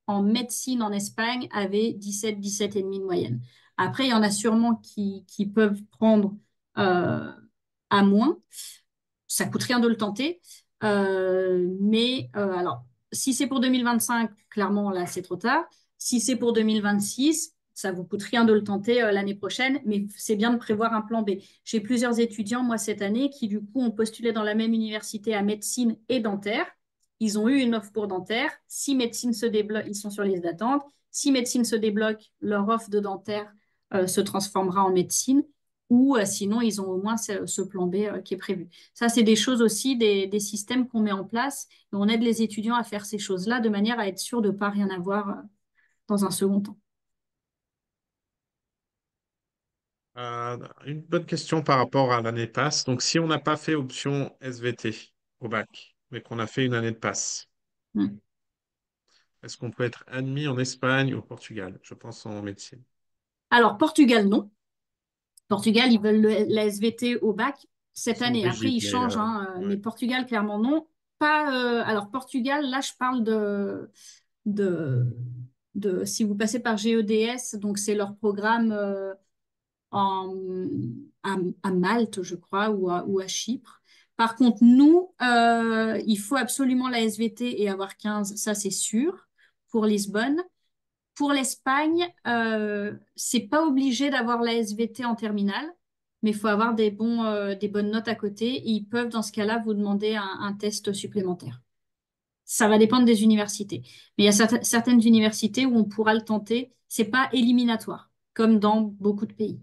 en médecine en Espagne avaient 17, 17 et demi de moyenne. Après, il y en a sûrement qui peuvent prendre à moins. Ça coûte rien de le tenter. Alors, si c'est pour 2025, clairement, là, c'est trop tard. Si c'est pour 2026, ça vous coûte rien de le tenter l'année prochaine, mais c'est bien de prévoir un plan B. J'ai plusieurs étudiants, moi, cette année, qui, du coup, ont postulé dans la même université à médecine et dentaire. Ils ont eu une offre pour dentaire. Si médecine se débloque, ils sont sur liste d'attente. Si médecine se débloque, leur offre de dentaire se transformera en médecine. Ou sinon, ils ont au moins ce plan B qui est prévu. Ça, c'est des choses aussi, des systèmes qu'on met en place. Et on aide les étudiants à faire ces choses-là de manière à être sûr de ne pas rien avoir dans un second temps. Une bonne question par rapport à l'année passe. Donc, si on n'a pas fait option SVT au bac, mais qu'on a fait une année de passe, Mm. est-ce qu'on peut être admis en Espagne ou au Portugal? Je pense en médecine. Alors, Portugal, non. Portugal, ils veulent la SVT au bac Ils cette sont année. Après, rigides, ils mais changent, hein, ouais. mais Portugal, clairement, non. Pas, alors, Portugal, là, je parle de, si vous passez par GEDS, donc c'est leur programme en, à Malte, je crois, ou à Chypre. Par contre, nous, il faut absolument la SVT et avoir 15, ça c'est sûr, pour Lisbonne. Pour l'Espagne, c'est pas obligé d'avoir la SVT en terminale, mais il faut avoir des bonnes notes à côté. Et ils peuvent, dans ce cas-là, vous demander un test supplémentaire. Ça va dépendre des universités. Mais il y a certaines universités où on pourra le tenter. C'est pas éliminatoire, comme dans beaucoup de pays.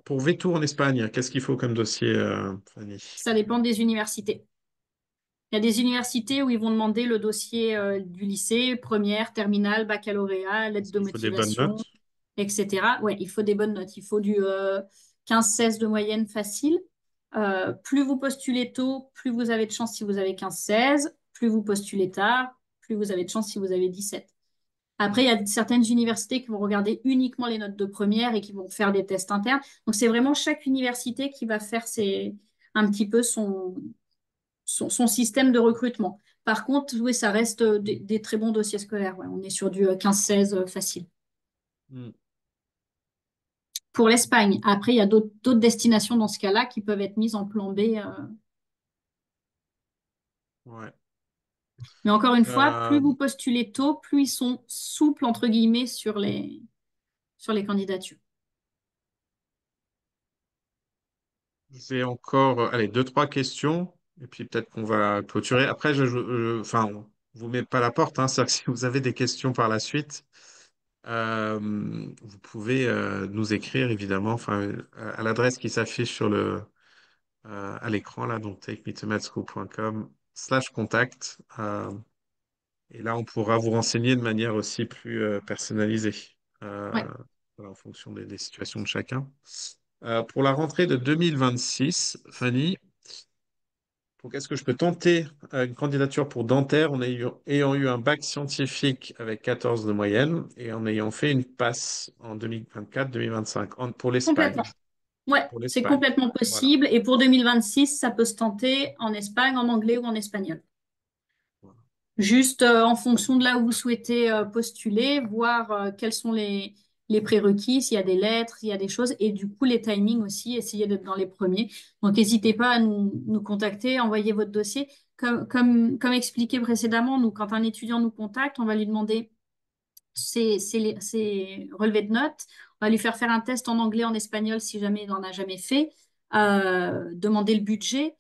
Pour Vetour en Espagne, qu'est-ce qu'il faut comme dossier, Fanny? Ça dépend des universités. Il y a des universités où ils vont demander le dossier du lycée, première, terminale, baccalauréat, lettre Est-ce de qu'il faut des bonnes motivation, notes? etc. Ouais, il faut des bonnes notes. Il faut du 15-16 de moyenne facile. Plus vous postulez tôt, plus vous avez de chance si vous avez 15-16. Plus vous postulez tard, plus vous avez de chance si vous avez 17. Après, il y a certaines universités qui vont regarder uniquement les notes de première et qui vont faire des tests internes. Donc, c'est vraiment chaque université qui va faire un petit peu son système de recrutement. Par contre, oui, ça reste des très bons dossiers scolaires. Ouais. On est sur du 15-16 facile. Hmm, Pour l'Espagne, après, il y a d'autres destinations dans ce cas-là qui peuvent être mises en plan B. ouais. Mais encore une fois, plus Euh, vous postulez tôt, plus ils sont souples, entre guillemets, sur les candidatures. j'ai encore, allez, deux, trois questions, et puis peut-être qu'on va clôturer. Après, enfin, on vous met pas la porte, hein, c'est-à-dire que si vous avez des questions par la suite, euh, vous pouvez nous écrire, évidemment, enfin, à l'adresse qui s'affiche à l'écran, là, donc takemetomathschool.com/contact. Et là, on pourra vous renseigner de manière aussi plus personnalisée, Ouais. voilà, en fonction des situations de chacun. Pour la rentrée de 2026, Fanny, donc est-ce que je peux tenter une candidature pour dentaire ayant eu un bac scientifique avec 14 de moyenne et en ayant fait une passe en 2024-2025 pour l'Espagne? Complètement. Ouais, Pour c'est l'Espagne. complètement Voilà. possible. Et pour 2026, ça peut se tenter en Espagne, en anglais ou en espagnol. Voilà. Juste en fonction de là où vous souhaitez postuler, voir quels sont les prérequis, s'il y a des lettres, s'il y a des choses, et du coup les timings aussi, essayer d'être dans les premiers. Donc n'hésitez pas à nous contacter, envoyer votre dossier. Comme expliqué précédemment, nous, quand un étudiant nous contacte, on va lui demander ses relevés de notes, on va lui faire un test en anglais, en espagnol si jamais il n'en a jamais fait, demander le budget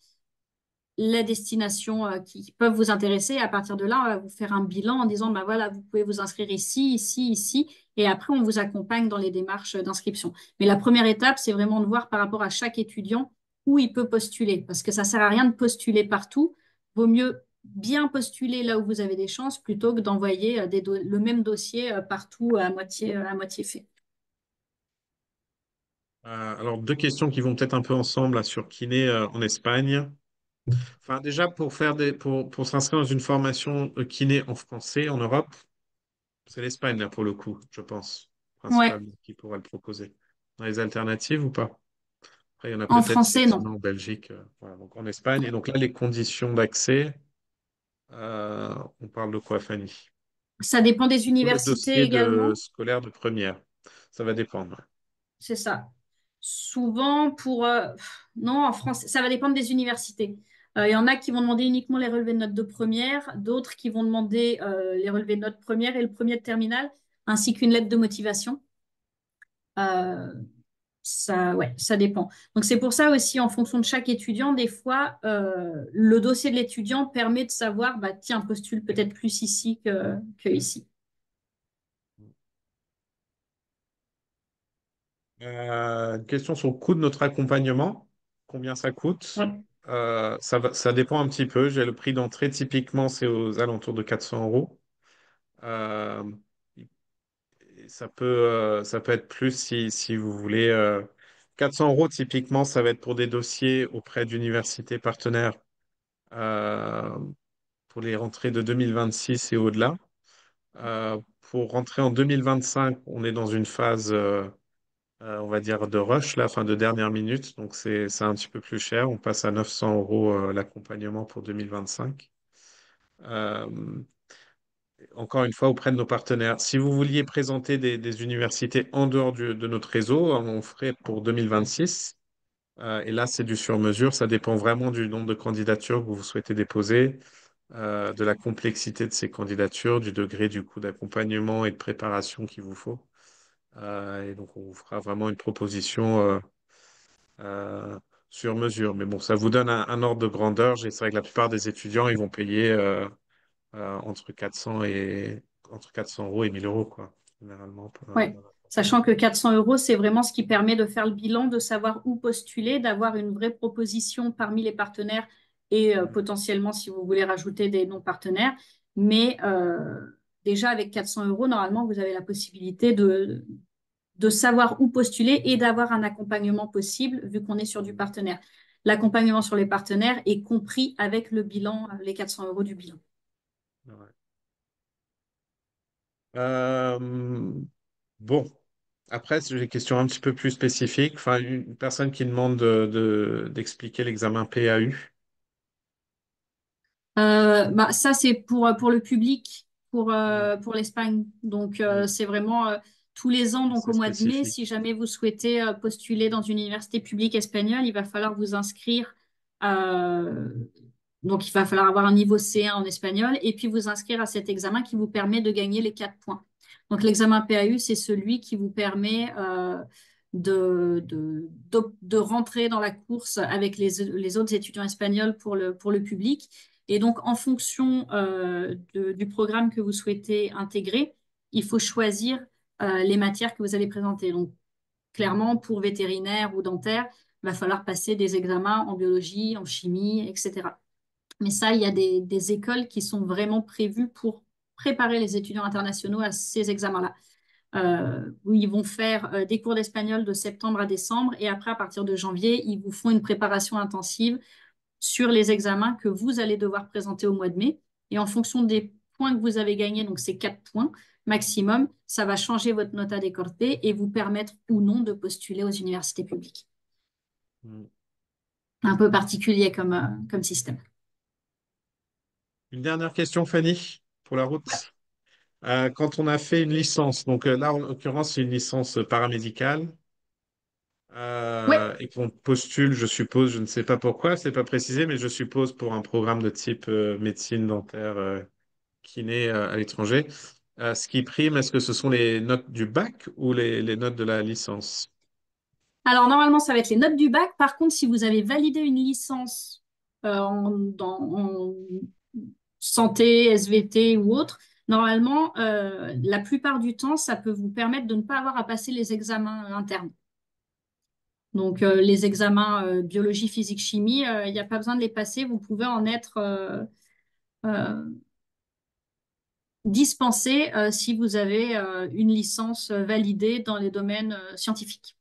les destinations qui peuvent vous intéresser. À partir de là, on va vous faire un bilan en disant, bah voilà, vous pouvez vous inscrire ici, ici, ici. Et après, on vous accompagne dans les démarches d'inscription. Mais la première étape, c'est vraiment de voir par rapport à chaque étudiant où il peut postuler, parce que ça sert à rien de postuler partout. Vaut mieux bien postuler là où vous avez des chances plutôt que d'envoyer le même dossier partout à moitié fait. Alors, deux questions qui vont peut-être un peu ensemble là, sur kiné en Espagne. Enfin, déjà, pour s'inscrire dans une formation kiné en français en Europe, c'est l'Espagne, là, pour le coup, je pense, Ouais, principalement, qui pourra le proposer. Dans les alternatives ou pas? Après, il y en a en peut-être français, non. effectivement en Belgique, voilà, donc en Espagne. Et donc là, les conditions d'accès, on parle de quoi, Fanny? Ça dépend des Pour les universités dossiers également. scolaires de première. Ça va dépendre. C'est ça. Souvent, non, en France, ça va dépendre des universités. Il y en a qui vont demander uniquement les relevés de notes de première, d'autres qui vont demander les relevés de notes première et le premier de terminale, ainsi qu'une lettre de motivation. Euh, ouais, ça dépend. Donc, c'est pour ça aussi, en fonction de chaque étudiant, des fois, le dossier de l'étudiant permet de savoir, bah, tiens, postule peut-être plus ici que ici. Une question sur le coût de notre accompagnement. Combien ça coûte? Ouais. Ça dépend un petit peu. J'ai le prix d'entrée, typiquement, c'est aux alentours de 400 euros. Euh, et ça peut être plus si vous voulez. 400 euros, typiquement, ça va être pour des dossiers auprès d'universités partenaires euh, pour les rentrées de 2026 et au-delà. Pour rentrer en 2025, on est dans une phase, on va dire, de rush, là, fin de dernière minute. Donc, c'est un petit peu plus cher. On passe à 900 euros l'accompagnement pour 2025. Euh, Encore une fois, auprès de nos partenaires. Si vous vouliez présenter des universités en dehors de notre réseau, on ferait pour 2026. Et là, c'est du sur-mesure. Ça dépend vraiment du nombre de candidatures que vous souhaitez déposer, de la complexité de ces candidatures, du degré du coût d'accompagnement et de préparation qu'il vous faut. Et donc, on vous fera vraiment une proposition euh, sur mesure. Mais bon, ça vous donne un ordre de grandeur. C'est vrai que la plupart des étudiants, ils vont payer entre 400 euros et 1000 euros, quoi, généralement, pour Ouais. un Sachant que accompagnement. 400 euros, c'est vraiment ce qui permet de faire le bilan, de savoir où postuler, d'avoir une vraie proposition parmi les partenaires et potentiellement, si vous voulez, rajouter des non-partenaires. Mais déjà, avec 400 euros, normalement, vous avez la possibilité de savoir où postuler et d'avoir un accompagnement possible, vu qu'on est sur du Mm. partenaire. L'accompagnement sur les partenaires est compris avec le bilan, les 400 euros du bilan. Ouais. Euh, bon, après, j'ai des questions un petit peu plus spécifiques. Enfin, une personne qui demande d'expliquer l'examen PAU. Bah, ça, c'est pour le public, Mm, pour l'Espagne. Donc, mm. c'est vraiment tous les ans, donc C'est au mois de mai, si spécifique. jamais vous souhaitez postuler dans une université publique espagnole, il va falloir vous inscrire. euh, donc, il va falloir avoir un niveau C1 en espagnol et puis vous inscrire à cet examen qui vous permet de gagner les 4 points. Donc, l'examen PAU, c'est celui qui vous permet de rentrer dans la course avec les autres étudiants espagnols pour le public. Et donc, en fonction du programme que vous souhaitez intégrer, il faut choisir les matières que vous allez présenter. Donc, clairement, pour vétérinaire ou dentaire, il va falloir passer des examens en biologie, en chimie, etc. Mais ça, il y a des écoles qui sont vraiment prévues pour préparer les étudiants internationaux à ces examens-là. Où ils vont faire des cours d'espagnol de septembre à décembre et après, à partir de janvier, ils vous font une préparation intensive sur les examens que vous allez devoir présenter au mois de mai. Et en fonction des points que vous avez gagnés, donc ces 4 points maximum, ça va changer votre nota décorte et vous permettre ou non de postuler aux universités publiques. Mm. Un peu particulier comme système. Une dernière question, Fanny, pour la route. Quand on a fait une licence, donc là, en l'occurrence, c'est une licence paramédicale, Oui, et qu'on postule, je suppose, je ne sais pas pourquoi, c'est pas précisé, mais je suppose pour un programme de type médecine dentaire, kiné à l'étranger. Ce qui prime, est-ce que ce sont les notes du bac ou les notes de la licence? alors normalement, ça va être les notes du bac. Par contre, si vous avez validé une licence en santé, SVT ou autre, normalement, la plupart du temps, ça peut vous permettre de ne pas avoir à passer les examens internes. Donc, les examens biologie, physique, chimie, il n'y a pas besoin de les passer. Vous pouvez en être euh, dispensé si vous avez une licence validée dans les domaines scientifiques.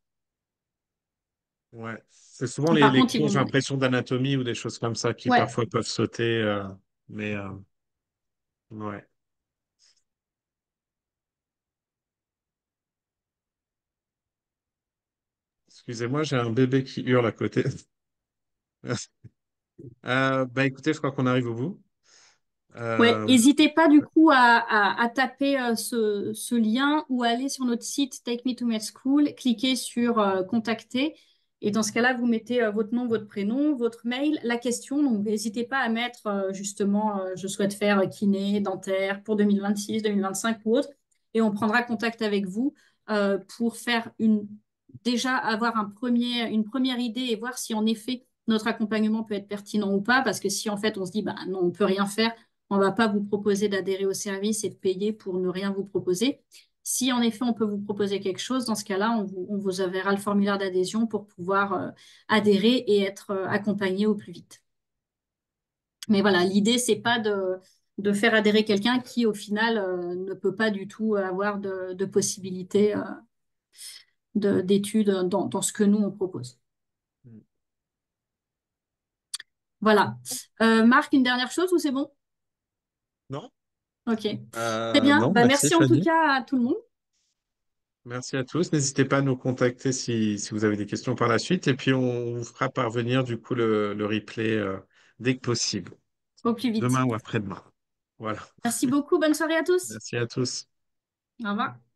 Ouais. C'est souvent Par les contre, ils cours, vont j'ai demander. l'impression, d'anatomie ou des choses comme ça qui Ouais, parfois peuvent sauter. Mais ouais. Excusez-moi, j'ai un bébé qui hurle à côté. Bah écoutez, je crois qu'on arrive au bout. ouais. Euh, N'hésitez pas du coup à taper ce lien ou aller sur notre site Take Me to Med School, cliquez sur contacter et dans ce cas-là, vous mettez votre nom, votre prénom, votre mail, la question. Donc, n'hésitez pas à mettre justement, je souhaite faire kiné, dentaire pour 2026, 2025 ou autre et on prendra contact avec vous pour faire déjà avoir une première idée et voir si en effet notre accompagnement peut être pertinent ou pas. Parce que si en fait on se dit, bah non, on peut rien faire, on ne va pas vous proposer d'adhérer au service et de payer pour ne rien vous proposer. Si en effet on peut vous proposer quelque chose, dans ce cas-là, on vous enverra le formulaire d'adhésion pour pouvoir adhérer et être accompagné au plus vite. Mais voilà, l'idée, c'est pas de faire adhérer quelqu'un qui, au final, ne peut pas du tout avoir de possibilités d'études dans ce que nous, on propose. Voilà. Marc, une dernière chose ou c'est bon? non? Ok. Très bien. Non, Bah, merci merci en tout Fanny. cas à tout le monde. Merci à tous. N'hésitez pas à nous contacter si vous avez des questions par la suite. Et puis, on vous fera parvenir du coup le replay dès que possible, Au plus vite. demain ou après-demain. Voilà. Merci beaucoup. Bonne soirée à tous. Merci à tous. Au revoir.